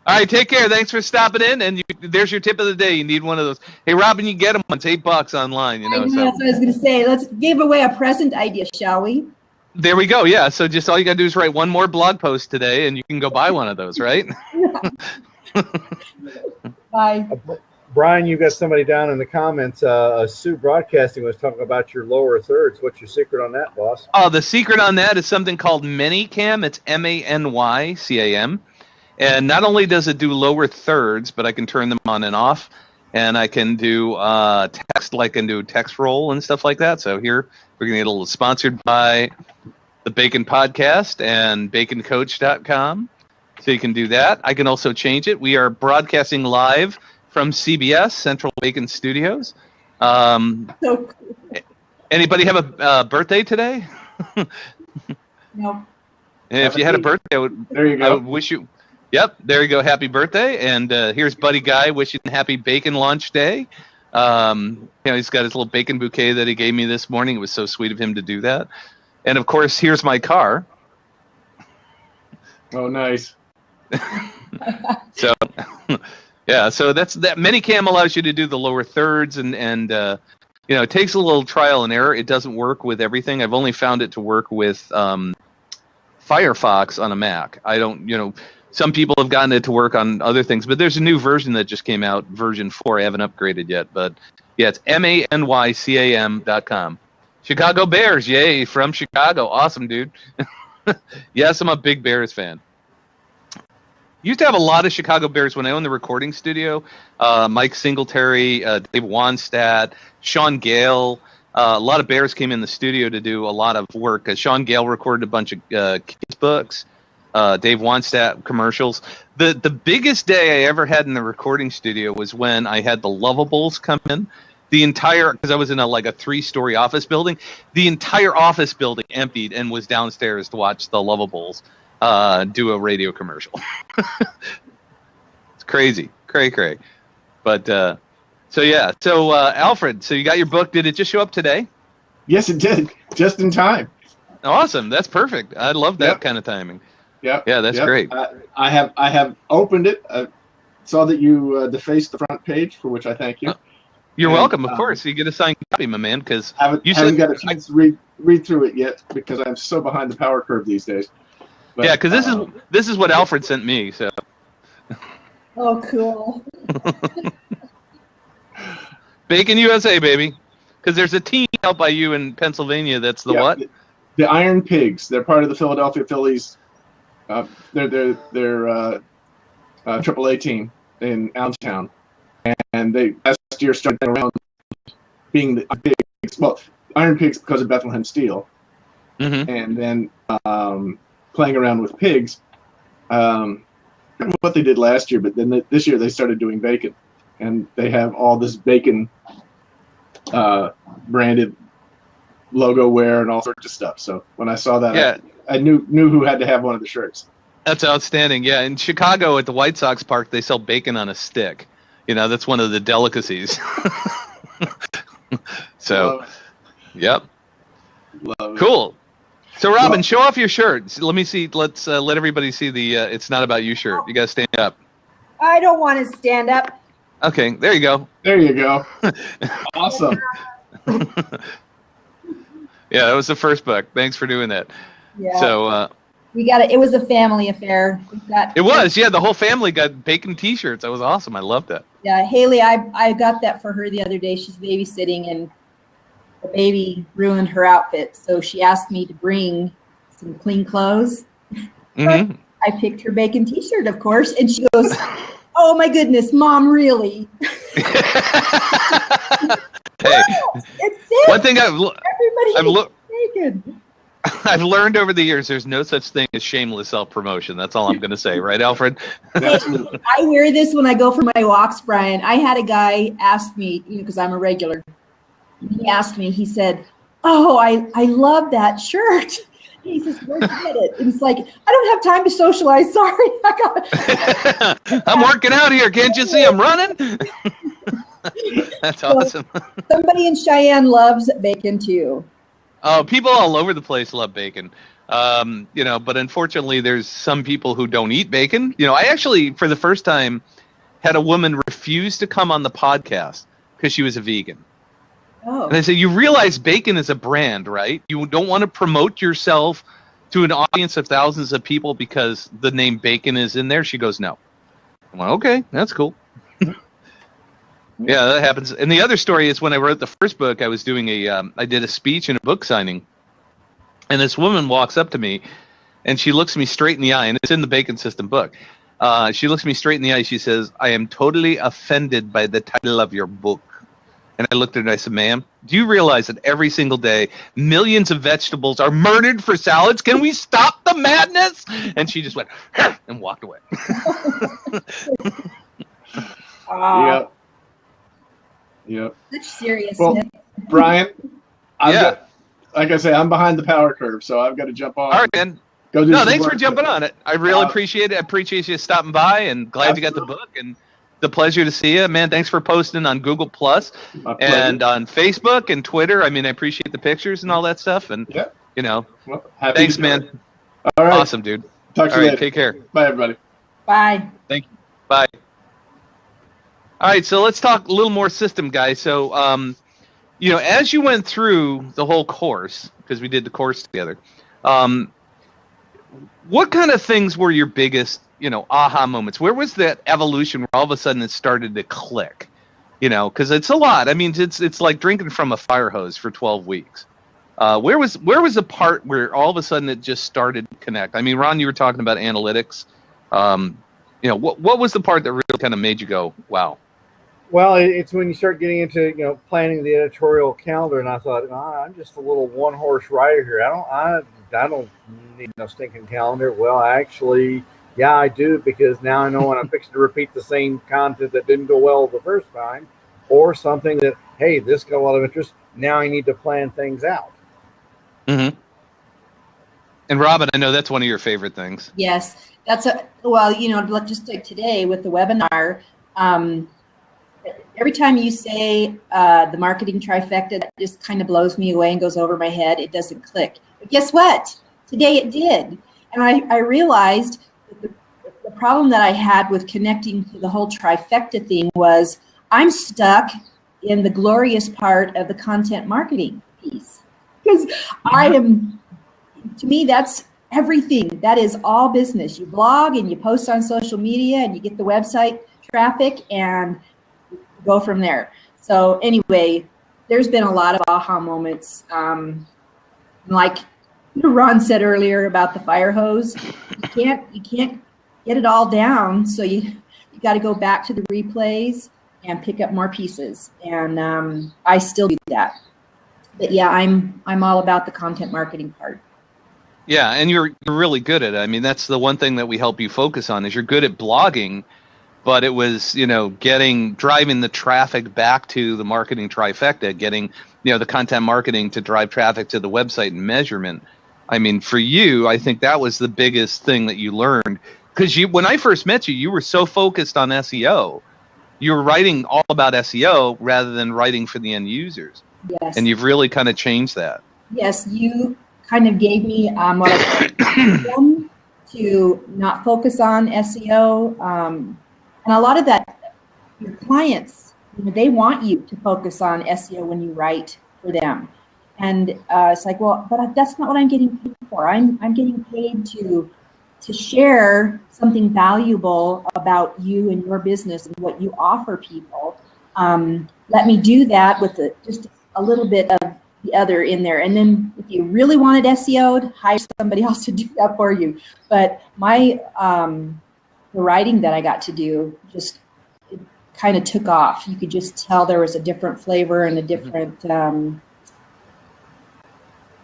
All right, take care. Thanks for stopping in. And there's your tip of the day. You need one of those. Hey, Robin, you get them. It's $8 online. You know. I know, So that's what I was going to say. Let's give away a present idea, shall we? there we go. Yeah. So just all you gotta do is write one more blog post today, and you can go buy one of those, right? Bye. Brian, you got somebody down in the comments. Sue Broadcasting was talking about your lower thirds. What's your secret on that, boss? Oh, the secret on that is something called Manycam. It's MANYCAM. And not only does it do lower thirds, but I can turn them on and off. And I can do text, like I can do text roll and stuff like that. So here we're going to get a little sponsored by the Bacon Podcast and baconcoach.com. So you can do that. I can also change it. We are broadcasting live from CBS, Central Bacon Studios. So cool. Anybody have a birthday today? No. If you had a birthday, There you I go. would wish you. Yep, there you go. Happy birthday. And here's Buddy Guy wishing happy bacon launch day. He's got his little bacon bouquet that he gave me this morning. It was so sweet of him to do that. And of course, here's my car. Oh, nice. So, yeah, so that Manycam allows you to do the lower thirds, and it takes a little trial and error. It doesn't work with everything. I've only found it to work with Firefox on a Mac. I don't, some people have gotten it to work on other things, but there's a new version that just came out, version 4. I haven't upgraded yet, but yeah, it's MANYCAM.com. Chicago Bears, yay, from Chicago. Awesome, dude. Yes, I'm a big Bears fan. Used to have a lot of Chicago Bears when I owned the recording studio. Mike Singletary, Dave Wanstadt, Sean Gale. A lot of Bears came in the studio to do a lot of work. Sean Gale recorded a bunch of kids' books. Dave Wanstadt commercials. The biggest day I ever had in the recording studio was when I had the Lovables come in. Because I was in a 3-story office building, the entire office building emptied and was downstairs to watch the Lovables do a radio commercial. It's crazy, cray. But so Alfred, so you got your book. Did it just show up today? Yes, it did. Just in time. Awesome, that's perfect. I love that kind of timing. Yep. Yeah, that's great. I have opened it. Saw that you defaced the front page, for which I thank you. You're welcome, of course. You get a signed copy, my man, because Haven't got a chance to read through it yet because I'm so behind the power curve these days. But, yeah, because this is what Alfred sent me. So. Oh, cool. Bacon USA, baby. Because there's a team out by you in Pennsylvania that's the what? The Iron Pigs. They're part of the Philadelphia Phillies. They're AAA team in Allentown, and they last year started around being the Pigs. Well, Iron Pigs because of Bethlehem Steel, and then playing around with pigs. I don't know what they did last year, but then this year they started doing bacon, and they have all this bacon branded logo wear and all sorts of stuff. So when I saw that, I knew who had to have one of the shirts. That's outstanding. Yeah, in Chicago at the White Sox park, they sell bacon on a stick. You know, that's one of the delicacies. So, yep. Love Cool. So, Robin, show off your shirt. Let me see. Let's let everybody see the "It's Not About You" shirt. You got to stand up. I don't want to stand up. Okay, there you go. There you go. Awesome. Yeah, that was the first book. Thanks for doing that. Yeah. So we got it. It was a family affair. It was. Yeah, the whole family got bacon T-shirts. That was awesome. I loved that. Yeah, Haley, I got that for her the other day. She's babysitting, and the baby ruined her outfit, so she asked me to bring some clean clothes. I picked her bacon T-shirt, of course, and she goes, "Oh my goodness, Mom, really?" Hey, it's it. One thing I've learned over the years, there's no such thing as shameless self-promotion. That's all I'm going to say, right, Alfred? Absolutely. I wear this when I go for my walks, Brian. I had a guy ask me, because I'm a regular. He asked me, he said, "Oh, I love that shirt." He says, "Where'd you get it?" And it's like, "I don't have time to socialize. Sorry, I'm working out here. Can't you see I'm running?" That's awesome. Somebody in Cheyenne loves bacon too. Oh, people all over the place love bacon. But unfortunately, there's some people who don't eat bacon. You know, I actually, for the first time, had a woman refuse to come on the podcast because she was a vegan. Oh. And I said, you realize bacon is a brand, right? You don't want to promote yourself to an audience of thousands of people because the name bacon is in there. She goes, no. I'm like, okay, that's cool. Yeah, that happens. And the other story is when I wrote the first book, I was doing I did a speech and a book signing. And this woman walks up to me and she looks me straight in the eye, and it's in the Bacon System book. She looks me straight in the eye. She says, "I am totally offended by the title of your book." And I looked at her and I said, "Ma'am, do you realize that every single day millions of vegetables are murdered for salads? Can we stop the madness?" And she just went and walked away. Yep. Such seriousness. Well, Brian, like I say, I'm behind the power curve, so I've got to jump on. All right, man. Go do some thanks work. for jumping on it. I really appreciate it. I appreciate you stopping by, and glad you got the book, and the pleasure to see you, man. Thanks for posting on Google Plus and on Facebook and Twitter. I mean, I appreciate the pictures and all that stuff, and thanks, man. All right, awesome, dude. Talk to you later. Take care. Bye, everybody. Bye. Thank you. Bye. All right, so let's talk a little more system, guys. So, as you went through the whole course, because we did the course together, what kind of things were your biggest, aha moments? Where was that evolution where all of a sudden it started to click? Because it's a lot. I mean, it's like drinking from a fire hose for 12 weeks. Where was the part where all of a sudden it just started to connect? I mean, Ron, you were talking about analytics. What was the part that really kind of made you go, wow? Well, it's when you start getting into planning the editorial calendar, and I thought, I'm just a little one-horse rider here. I don't need no stinking calendar. Well, actually, yeah, I do, because now I know when I'm fixing to repeat the same content that didn't go well the first time, or something that, hey, this got a lot of interest. Now I need to plan things out. Mm-hmm. And Robin, I know that's one of your favorite things. Yes, let's just like today with the webinar. Every time you say the marketing trifecta, that just kind of blows me away and goes over my head. It doesn't click. But guess what? Today it did. And I realized that the problem that I had with connecting to the whole trifecta thing was I'm stuck in the glorious part of the content marketing piece. Because to me, that's everything. That is all business. You blog and you post on social media and you get the website traffic and go from there. So anyway, there's been a lot of aha moments. Like Ron said earlier about the fire hose, you can't get it all down. So you got to go back to the replays and pick up more pieces. And I still do that. But yeah, I'm all about the content marketing part. Yeah, and you're really good at it. I mean, that's the one thing that we help you focus on is you're good at blogging, but it was, driving the traffic back to the marketing trifecta, getting, the content marketing to drive traffic to the website and measurement. I mean, for you, I think that was the biggest thing that you learned because when I first met you, you were so focused on SEO. You were writing all about SEO rather than writing for the end users. Yes. And you've really kind of changed that. Yes, you kind of gave me what I to not focus on SEO. And a lot of that, your clients, they want you to focus on SEO when you write for them. And it's like, well, but that's not what I'm getting paid for. I'm getting paid to share something valuable about you and your business and what you offer people. Let me do that with just a little bit of the other in there. And then if you really wanted SEO'd, hire somebody else to do that for you. But my the writing that I got to do just kind of took off. You could just tell there was a different flavor and a different,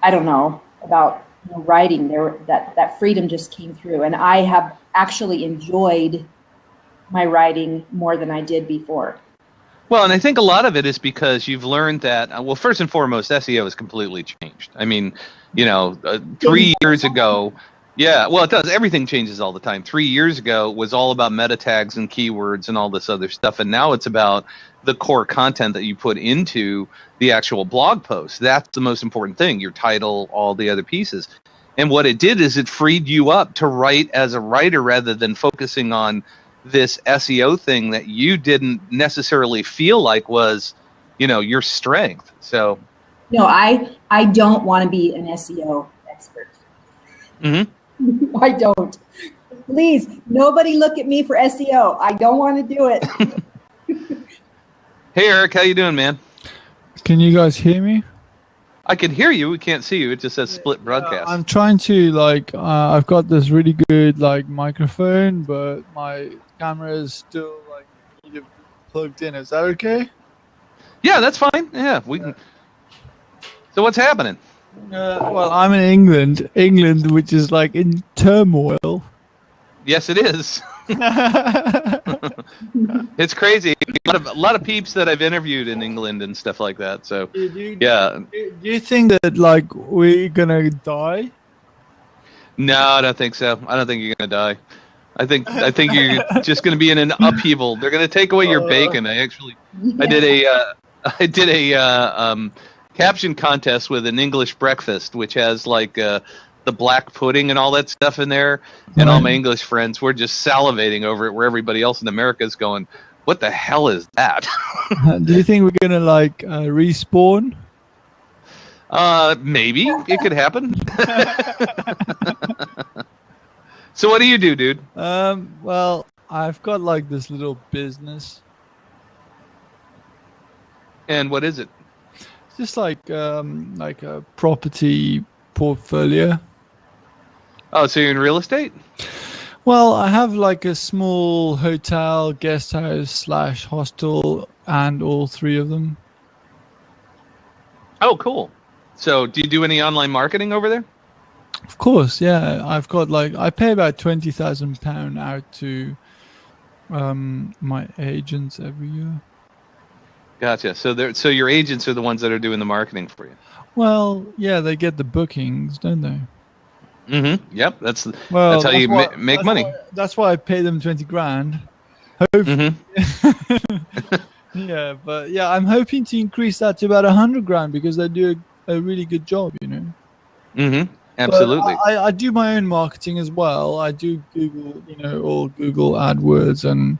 I don't know, about writing. That freedom just came through. And I have actually enjoyed my writing more than I did before. Well, and I think a lot of it is because you've learned that, well, first and foremost, SEO has completely changed. I mean, 3 years ago, yeah, well, it does. Everything changes all the time. 3 years ago was all about meta tags and keywords and all this other stuff. And now it's about the core content that you put into the actual blog post. That's the most important thing, your title, all the other pieces. And what it did is it freed you up to write as a writer rather than focusing on this SEO thing that you didn't necessarily feel like was, your strength. So, I don't want to be an SEO expert. Mm-hmm. I don't. Please, nobody look at me for SEO. I don't want to do it. Hey, Eric, how you doing, man? Can you guys hear me? I can hear you. We can't see you. It just says split broadcast. I'm trying to I've got this really good microphone, but my camera is still plugged in. Is that okay? Yeah, that's fine. Yeah, we can. So what's happening? Well, I'm in England, which is in turmoil. Yes, it is. It's crazy. A lot of peeps that I've interviewed in England and stuff like that. So, yeah. Do you think that we're gonna die? No, I don't think so. I don't think you're gonna die. I think you're just gonna be in an upheaval. They're gonna take away your bacon. I did a caption contest with an English breakfast, which has the black pudding and all that stuff in there, and all my English friends were just salivating over it, where everybody else in America is going, what the hell is that? Do you think we're gonna respawn? Maybe it could happen. So what do you do, dude? Well, I've got this little business. And what is it? It's just like a property portfolio. Oh, so you're in real estate? Well, I have a small hotel, guest house / hostel, and all three of them. Oh, cool. So do you do any online marketing over there? Of course, yeah. I've got I pay about £20,000 out to my agents every year. Gotcha. So your agents are the ones that are doing the marketing for you. Well, yeah, they get the bookings, don't they? Mm-hmm. Yep. That's how you make money. That's why I pay them 20 grand. Mm-hmm. Yeah, but yeah, I'm hoping to increase that to about 100 grand because they do a really good job, Mm-hmm. Absolutely. I do my own marketing as well. I do Google, all Google AdWords and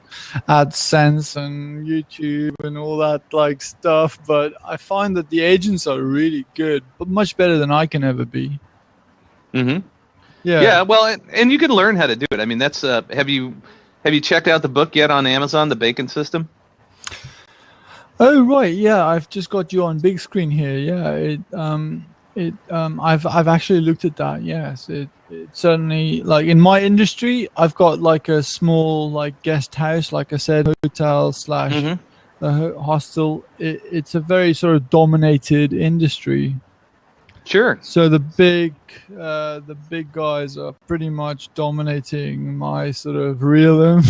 AdSense and YouTube and all that stuff. But I find that the agents are really good, but much better than I can ever be. Mm-hmm. Yeah. Yeah. Well, and you can learn how to do it. I mean, that's have you checked out the book yet on Amazon, The Bacon System? Oh right, yeah, I've just got you on big screen here. Yeah, I've actually looked at that. Yes, it certainly, like in my industry, I've got like a small like guest house, like I said, hotel slash hostel. It's a very sort of dominated industry. Sure. So the big guys are pretty much dominating my sort of realm.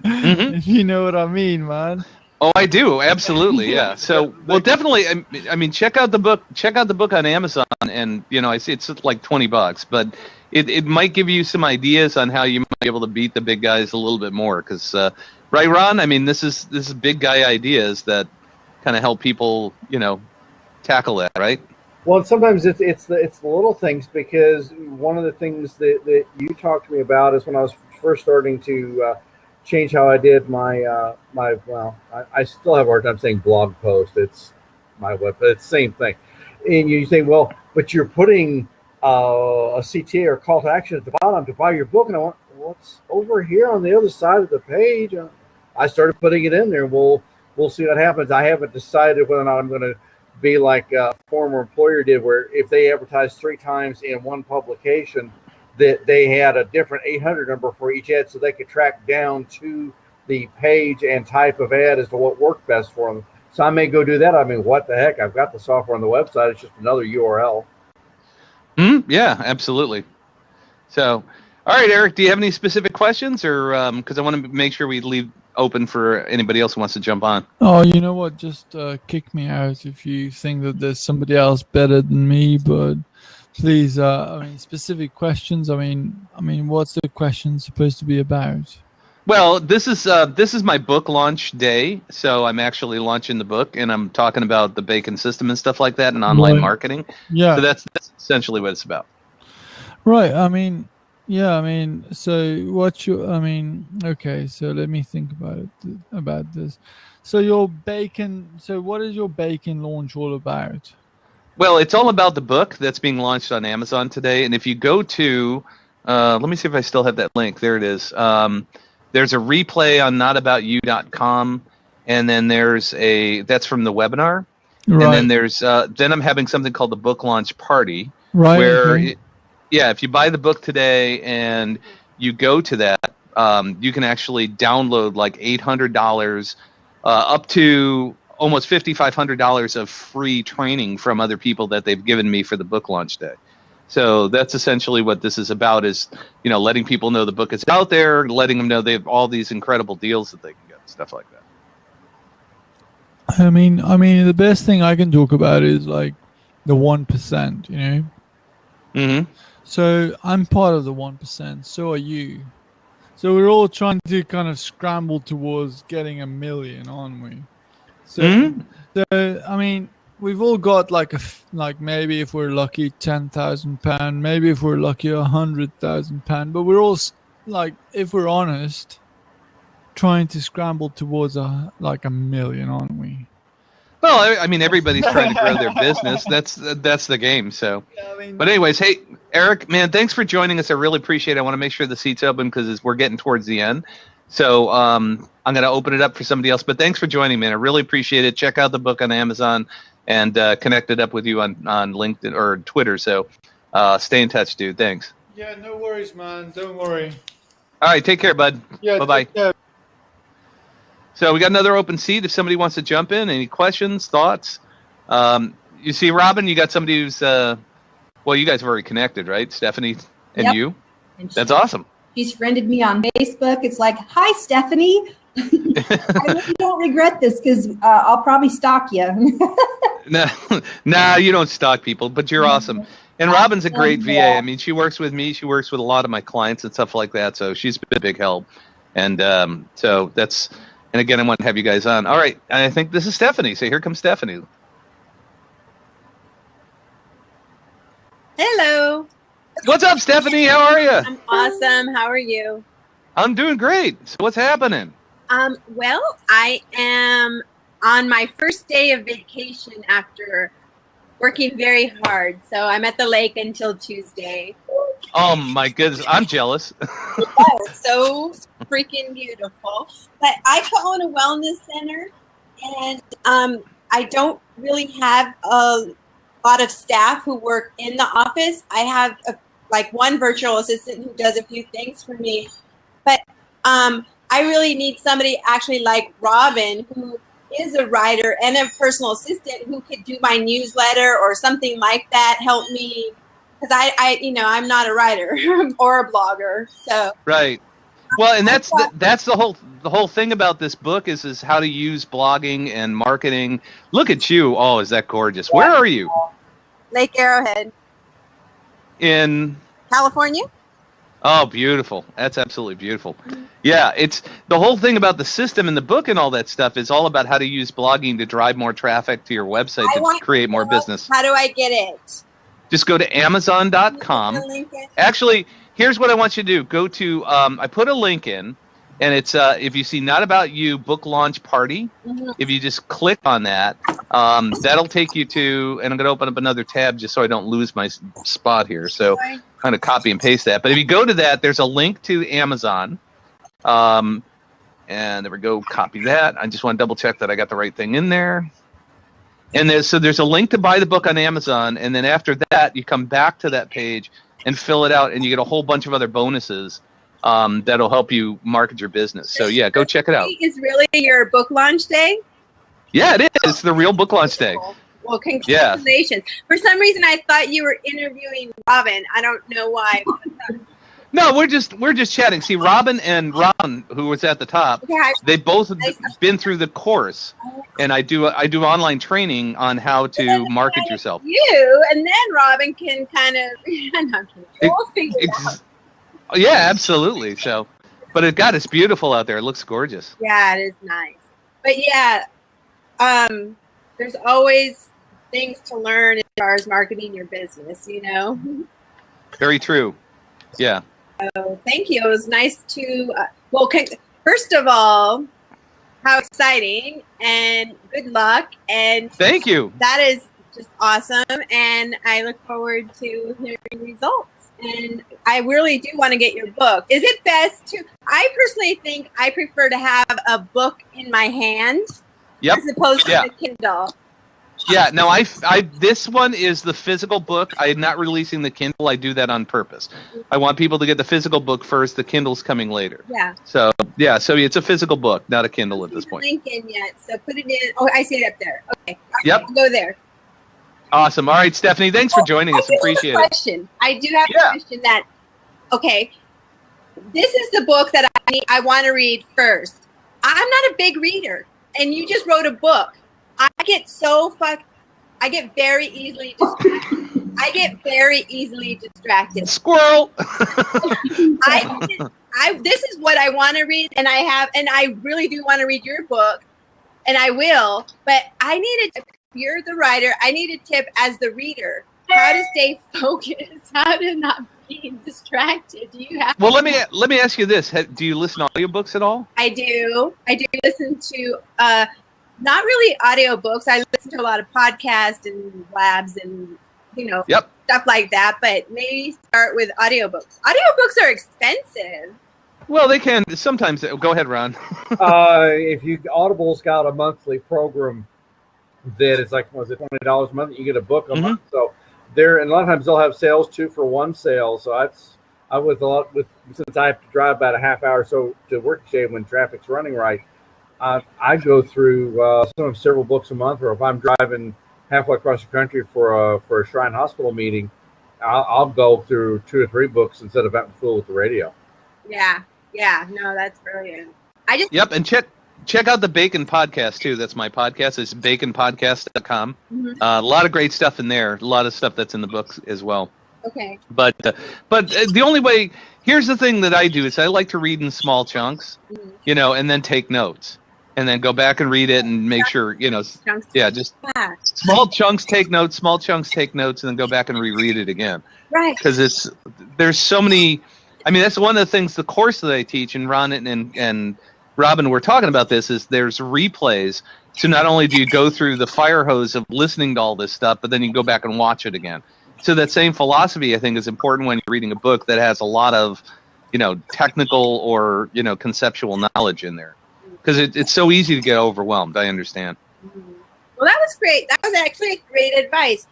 If you know what I mean, man. Oh, I do. Absolutely. Yeah. So, well, definitely. I mean, check out the book. Check out the book on Amazon, and I see it's like $20, but it might give you some ideas on how you might be able to beat the big guys a little bit more. Because, right, Ron? I mean, this is big guy ideas that kind of help people, tackle that, right? Well, sometimes it's the little things, because one of the things that you talked to me about is when I was first starting to change how I did my I still have a hard time saying blog post. It's my web, but it's the same thing. And you say, well, but you're putting a CTA or call to action at the bottom to buy your book, and I went, what's over here on the other side of the page? I started putting it in there. We'll see what happens. I haven't decided whether or not I'm going to be like a former employer did, where if they advertised 3 times in one publication, that they had a different 800 number for each ad, so they could track down to the page and type of ad as to what worked best for them. So I may go do that. I mean, what the heck? I've got the software on the website. It's just another URL. Yeah, absolutely. So, all right, Eric, do you have any specific questions, or because I want to make sure we leave open for anybody else who wants to jump on? Oh, you know what? Just kick me out if you think that there's somebody else better than me. But please, I mean, specific questions. I mean, what's the question supposed to be about? Well, this is my book launch day, so I'm actually launching the book, and I'm talking about the bacon system and stuff like that, and online marketing. Yeah. So that's essentially what it's about. Right. I mean, yeah. I mean, so what's your? I mean, okay. So let me think about this. So your bacon. So what is your bacon launch all about? Well, it's all about the book that's being launched on Amazon today, and if you go to, let me see if I still have that link. There it is. There's a replay on notaboutyou.com, and then that's from the webinar. Right. And then there's then I'm having something called the book launch party, right? Where, if you buy the book today and you go to that, you can actually download like $800 up to almost $5,500 of free training from other people that they've given me for the book launch day. So that's essentially what this is about, is, letting people know the book is out there, letting them know they have all these incredible deals that they can get, stuff like that. I mean, the best thing I can talk about is like the 1%, Mm-hmm. So I'm part of the 1%. So are you. So we're all trying to kind of scramble towards getting 1 million, aren't we? So, so I mean, we've all got like maybe if we're lucky £10,000, maybe if we're lucky £100,000, but we're all like, if we're honest, trying to scramble towards a 1 million, aren't we? Well, I mean, everybody's trying to grow their business. That's the game. So, yeah, but anyways, hey, Eric, man, thanks for joining us. I really appreciate it. I want to make sure the seat's open because we're getting towards the end. So I'm going to open it up for somebody else. But thanks for joining, man. I really appreciate it. Check out the book on Amazon, and connected up with you on LinkedIn or Twitter. So stay in touch, dude. Thanks. Yeah, no worries, man. Don't worry. All right, take care, bud. Yeah, bye-bye. So we got another open seat. If somebody wants to jump in, any questions, thoughts? You see, Robin, you got somebody who's, well, you guys have already connected, right? Stephanie and you? And that's awesome. She's friended me on Facebook. It's like, hi, Stephanie. I really don't regret this because I'll probably stalk you. Nah, you don't stalk people, but you're awesome. And Robin's a great VA. I mean, she works with me. She works with a lot of my clients and stuff like that. So she's been a big help. And so that's... And again, I want to have you guys on. All right, I think this is Stephanie. So here comes Stephanie. Hello. What's up, Stephanie? How are you? I'm awesome. How are you? I'm doing great. So what's happening? Well, I am on my first day of vacation after working very hard. So I'm at the lake until Tuesday. Oh my goodness, I'm jealous. Oh, so freaking beautiful. But I co-own a wellness center, And I don't really have a lot of staff who work in the office. I have like one virtual assistant who does a few things for me, but I really need somebody actually like Robin, who is a writer and a personal assistant, who could do my newsletter or something like that, help me, because I'm not a writer or a blogger. So right. Well, and that's the whole thing about this book is how to use blogging and marketing. Look at you! Oh, is that gorgeous? Where are you? Lake Arrowhead, in California. Oh, beautiful! That's absolutely beautiful. Yeah, it's the whole thing about the system in the book and all that stuff is all about how to use blogging to drive more traffic to your website to create more business. How do I get it? Just go to Amazon.com. Actually, here's what I want you to do. Go to I put a link in, and it's if you see Not About You book launch party. If you just click on that, that'll take you to, and I'm going to open up another tab just so I don't lose my spot here. So I'm going to copy and paste that. But if you go to that, there's a link to Amazon. And there we go. Copy that. I just want to double check that I got the right thing in there. And there's a link to buy the book on Amazon, and then after that, you come back to that page and fill it out, and you get a whole bunch of other bonuses that'll help you market your business. So yeah, go check it out. Is really your book launch day? Yeah, it is. It's the real book launch day. Well, congratulations. Yeah. For some reason, I thought you were interviewing Robin. I don't know why. No, we're just chatting. See, Robin and Ron, who was at the top, they both have been through the course, and I do online training on how to market yourself. You and then Robin can kind of we'll figure it out. Yeah, absolutely. So, but it's beautiful out there. It looks gorgeous. Yeah, it is nice. But yeah, there's always things to learn as far as marketing your business. Very true. Yeah. So thank you. It was nice to, first of all, how exciting and good luck. And thank you. That is just awesome. And I look forward to hearing results. And I really do want to get your book. Is it best I personally think I prefer to have a book in my hand as opposed to the Kindle. Yeah, no, this one is the physical book. I'm not releasing the Kindle. I do that on purpose. I want people to get the physical book first. The Kindle's coming later. Yeah. So it's a physical book, not a Kindle at this point. Link in yet, so put it in. Oh, I see it up there. Okay. Yep. I'll go there. Awesome. All right, Stephanie, thanks for joining us. Appreciate it. I do have a question that, this is the book that I want to read first. I'm not a big reader, and you just wrote a book. I get very easily distracted. Squirrel. This is what I want to read, and I really do want to read your book, and I will. But I need you're the writer. I need a tip as the reader, how to stay focused, how to not be distracted. Do you have? Well, let me ask you this: do you listen to audiobooks at all? I do. I do listen to. Not really audiobooks. I listen to a lot of podcasts and Blabs and, stuff like that. But maybe start with audiobooks. Audiobooks are expensive. Well, they can. Sometimes. Go ahead, Ron. If Audible's got a monthly program that is like, was it $20 a month? You get a book a month. So and a lot of times they'll have sales 2-for-1 sale. So since I have to drive about a half hour or so to work today when traffic's running right. I go through sometimes several books a month, or if I'm driving halfway across the country for a Shrine Hospital meeting, I'll go through 2 or 3 books instead of having to fool with the radio. Yeah, no, that's brilliant. And check out the Bacon Podcast too. That's my podcast. It's baconpodcast.com. A lot of great stuff in there. A lot of stuff that's in the books as well. Okay. But the only way, here's the thing that I do is I like to read in small chunks, and then take notes. And then go back and read it and make sure, just small chunks, take notes, and then go back and reread it again. Right. Because there's so many, that's one of the things, the course that I teach, and Ron and Robin were talking about this, is there's replays. So not only do you go through the fire hose of listening to all this stuff, but then you go back and watch it again. So that same philosophy, I think, is important when you're reading a book that has a lot of, technical or, conceptual knowledge in there. because it's so easy to get overwhelmed. I understand. Well, that was great. That was actually great advice.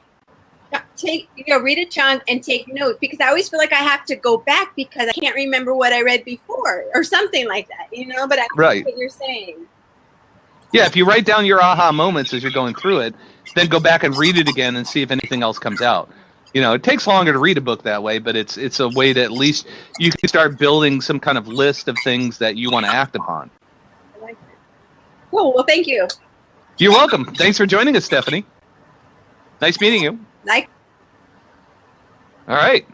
Read a chunk and take notes, because I always feel like I have to go back because I can't remember what I read before or something like that, but I Right. what you're saying. Yeah, if you write down your aha moments as you're going through it, then go back and read it again and see if anything else comes out. It takes longer to read a book that way, but it's a way to at least you can start building some kind of list of things that you want to act upon. I like that. Cool. Well, thank you. You're welcome. Thanks for joining us, Stephanie. Nice meeting you. All right.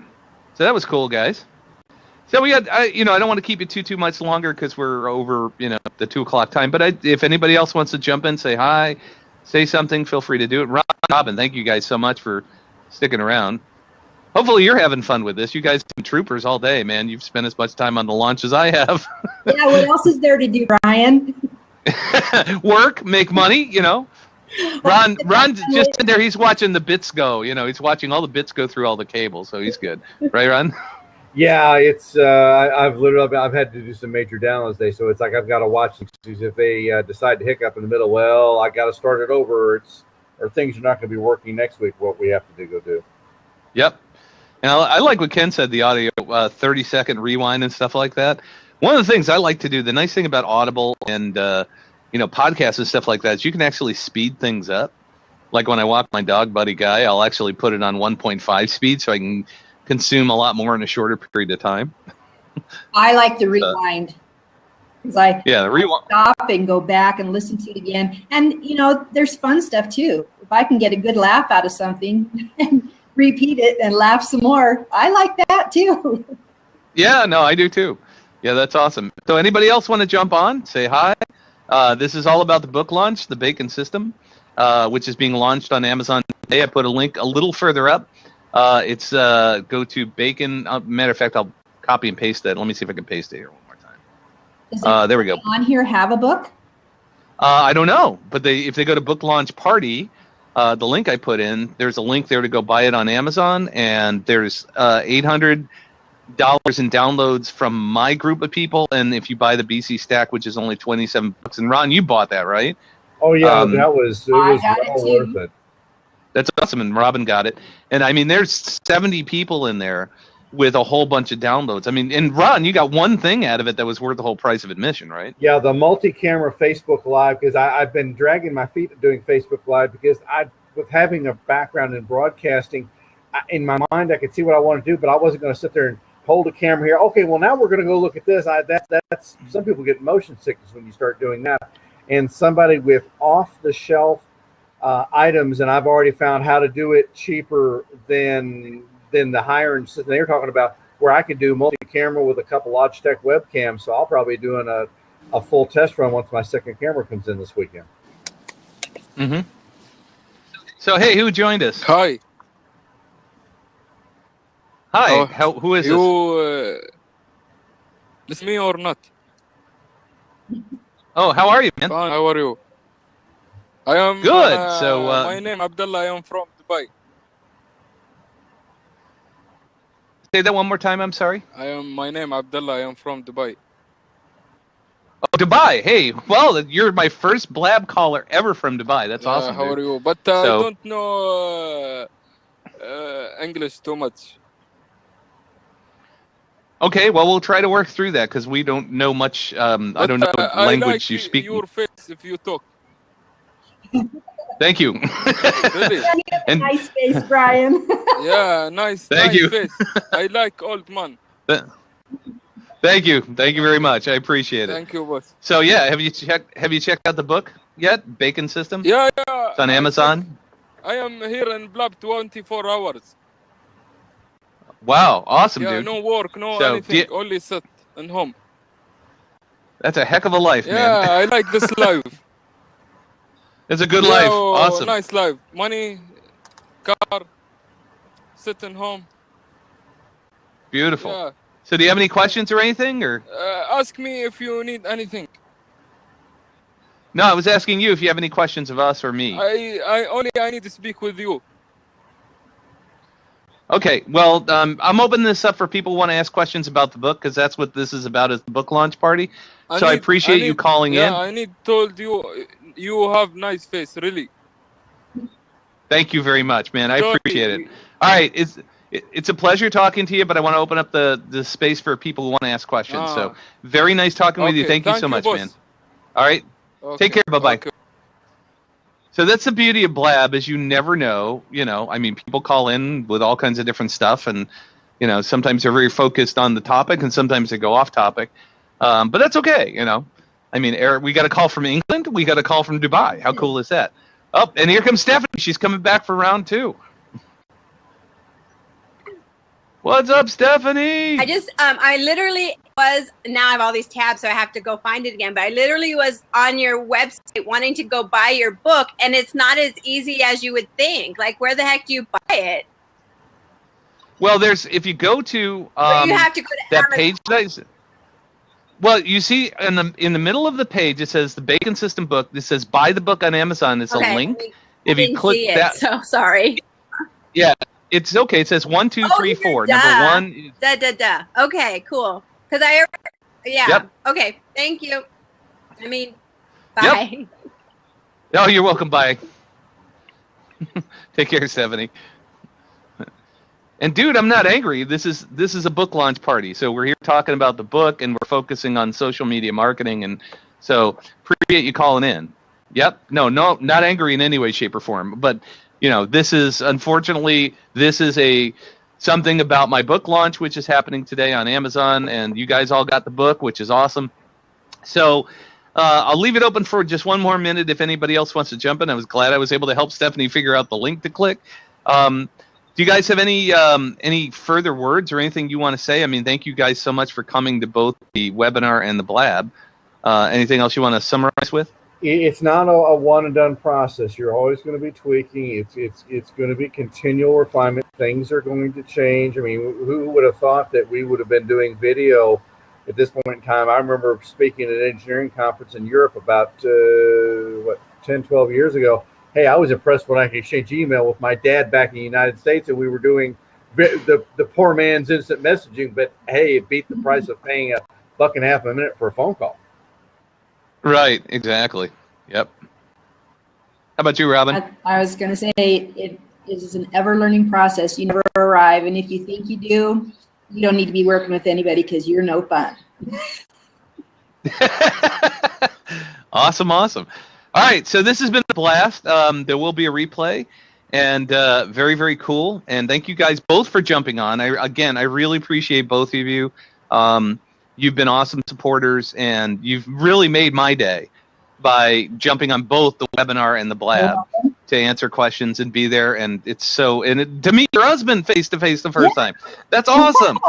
So that was cool, guys. So we had, I don't want to keep you too much longer because we're over, the 2:00 time. But if anybody else wants to jump in, say hi, say something, feel free to do it. Robin, thank you guys so much for sticking around. Hopefully you're having fun with this. You guys have been troopers all day, man. You've spent as much time on the launch as I have. Yeah, what else is there to do, Brian? Work, make money, Ron just in there. He's watching the bits go. He's watching all the bits go through all the cables, so he's good, right, Ron? Yeah, it's I've had to do some major downloads today, so it's like I've got to watch these. If they decide to hiccup in the middle, well, I got to start it over. Or things are not going to be working next week. What we have to go do. Yep. And I like what Ken said, the audio 30-second rewind and stuff like that. One of the things I like to do, the nice thing about Audible and podcasts and stuff like that, is you can actually speed things up. Like when I walk my dog buddy Guy, I'll actually put it on 1.5 speed so I can consume a lot more in a shorter period of time. I like the rewind. Because I stop and go back and listen to it again. And, there's fun stuff too. If I can get a good laugh out of something and repeat it and laugh some more, I like that too. Yeah, no, I do too. Yeah, that's awesome. So anybody else want to jump on? Say hi. This is all about the book launch, the Bacon System, which is being launched on Amazon today. I put a link a little further up. It's go to Bacon. Matter of fact, I'll copy and paste that. Let me see if I can paste it here one more time. There we go. On here have a book? I don't know, but if they go to Book Launch Party, the link I put in, there's a link there to go buy it on Amazon, and there's $800 in downloads from my group of people, and if you buy the BC stack, which is only $27, and Ron, you bought that, right? Oh yeah, that was well worth it. That's awesome, and Robin got it. And I mean, there's 70 people in there with a whole bunch of downloads. I mean, and Ron, you got one thing out of it that was worth the whole price of admission, right? Yeah, the multi-camera Facebook Live, because I've been dragging my feet doing Facebook Live because with having a background in broadcasting, in my mind I could see what I want to do, but I wasn't going to sit there and hold a camera here. Okay, well now we're going to go look at this. That's some people get motion sickness when you start doing that. And somebody with off-the-shelf items, and I've already found how to do it cheaper than the higher end system. They were talking about where I could do multi-camera with a couple Logitech webcams. So I'll probably be doing a full test run once my second camera comes in this weekend. Mm-hmm. So hey, who joined us? Hi. Hi. Who is this? It's me or not? Oh, how are you, man? Fine. How are you? I am good. My name Abdullah. I am from Dubai. Say that one more time. I'm sorry. My name Abdullah. I am from Dubai. Oh, Dubai. Hey, well, you're my first Blab caller ever from Dubai. That's awesome. How are you? But I don't know English too much. Okay, well, we'll try to work through that because we don't know much. I don't know what language you speak. Your face if you talk. Thank you. Really? And nice face, Brian. Yeah, nice. Thank you. Face. I like old man. Thank you. Thank you very much. I appreciate it. Thank you, boss. So yeah, have you checked out the book yet? Bacon System? Yeah. It's on Amazon. I am here in Blab 24 hours. Wow, awesome, dude. No work, anything. Only sit and home. That's a heck of a life, man. Yeah, I like this life. It's a good life. Awesome. Nice life. Money, car, sitting home. Beautiful. Yeah. So do you have any questions or anything? Or ask me if you need anything. No, I was asking you if you have any questions of us or me. I need to speak with you. Okay, well, I'm opening this up for people who want to ask questions about the book, because that's what this is about, is the book launch party. So I appreciate you calling in. Yeah, I told you, you have nice face, really. Thank you very much, man. I appreciate it. All right, it's a pleasure talking to you, but I want to open up the space for people who want to ask questions. So very nice talking with you. Thank you so much, man. All right, take care. Bye-bye. Okay. So that's the beauty of Blab, is you never know, I mean, people call in with all kinds of different stuff, and, sometimes they're very focused on the topic, and sometimes they go off topic. But that's okay, I mean, Eric, we got a call from England. We got a call from Dubai. How cool is that? Oh, and here comes Stephanie. She's coming back for round 2. What's up, Stephanie? I literally now I have all these tabs, so I have to go find it again. But I literally was on your website wanting to go buy your book, and it's not as easy as you would think. Like, where the heck do you buy it? Well, if you go to you have to go to that Amazon. page. Well, you see in the middle of the page, it says the Bacon System book. It says buy the book on Amazon. It's a link. If you click that, so sorry. Yeah, it's okay. It says 1, 2, 3, 4. Number 1. Okay, cool. Because Yep. Okay, thank you. I mean, bye. Yep. Oh, you're welcome. Bye. Take care, Stephanie. And dude, I'm not angry. This is a book launch party. So we're here talking about the book, and we're focusing on social media marketing, and so appreciate you calling in. Yep. No, not angry in any way, shape, or form. But this is something about my book launch, which is happening today on Amazon, and you guys all got the book, which is awesome. So I'll leave it open for just one more minute if anybody else wants to jump in. I was glad I was able to help Stephanie figure out the link to click. Do you guys have any further words or anything you want to say? I mean, thank you guys so much for coming to both the webinar and the Blab. Anything else you want to summarize with? It's not a one and done process. You're always going to be tweaking. It's going to be continual refinement. Things are going to change. I mean, who would have thought that we would have been doing video at this point in time? I remember speaking at an engineering conference in Europe about 10, 12 years ago. Hey, I was impressed when I could exchange email with my dad back in the United States, and we were doing the poor man's instant messaging. But hey, it beat the price of paying $1.50 a minute for a phone call. Right, exactly. Yep. How about you, Robin? I was going to say it is an ever-learning process. You never arrive, and if you think you do, you don't need to be working with anybody because you're no fun. Awesome. All right, so this has been a blast. There will be a replay, and very, very cool. And thank you guys both for jumping on. I really appreciate both of you. You've been awesome supporters, and you've really made my day by jumping on both the webinar and the Blab to answer questions and be there. And it's to meet your husband face to face the first time. That's awesome.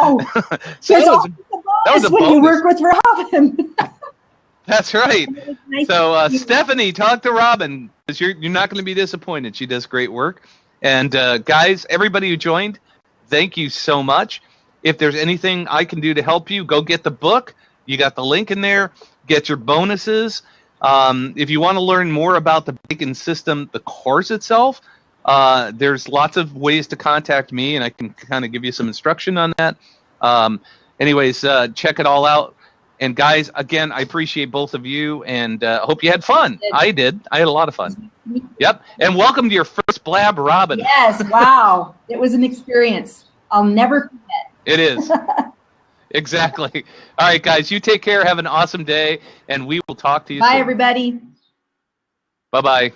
So that was a bonus. When you work with Robin. That's right. So Stephanie, talk to Robin, because you're not going to be disappointed. She does great work. And guys, everybody who joined, thank you so much. If there's anything I can do to help you, go get the book. You got the link in there. Get your bonuses. If you want to learn more about the Bacon System, the course itself, there's lots of ways to contact me, and I can kind of give you some instruction on that. Anyways, check it all out. And guys, again, I appreciate both of you, and hope you had fun. I did. I had a lot of fun. Yep. And welcome to your first Blab, Robin. Yes. Wow. It was an experience I'll never forget. It is. Exactly. All right, guys, you take care. Have an awesome day, and we will talk to you soon. Bye, everybody. Bye-bye.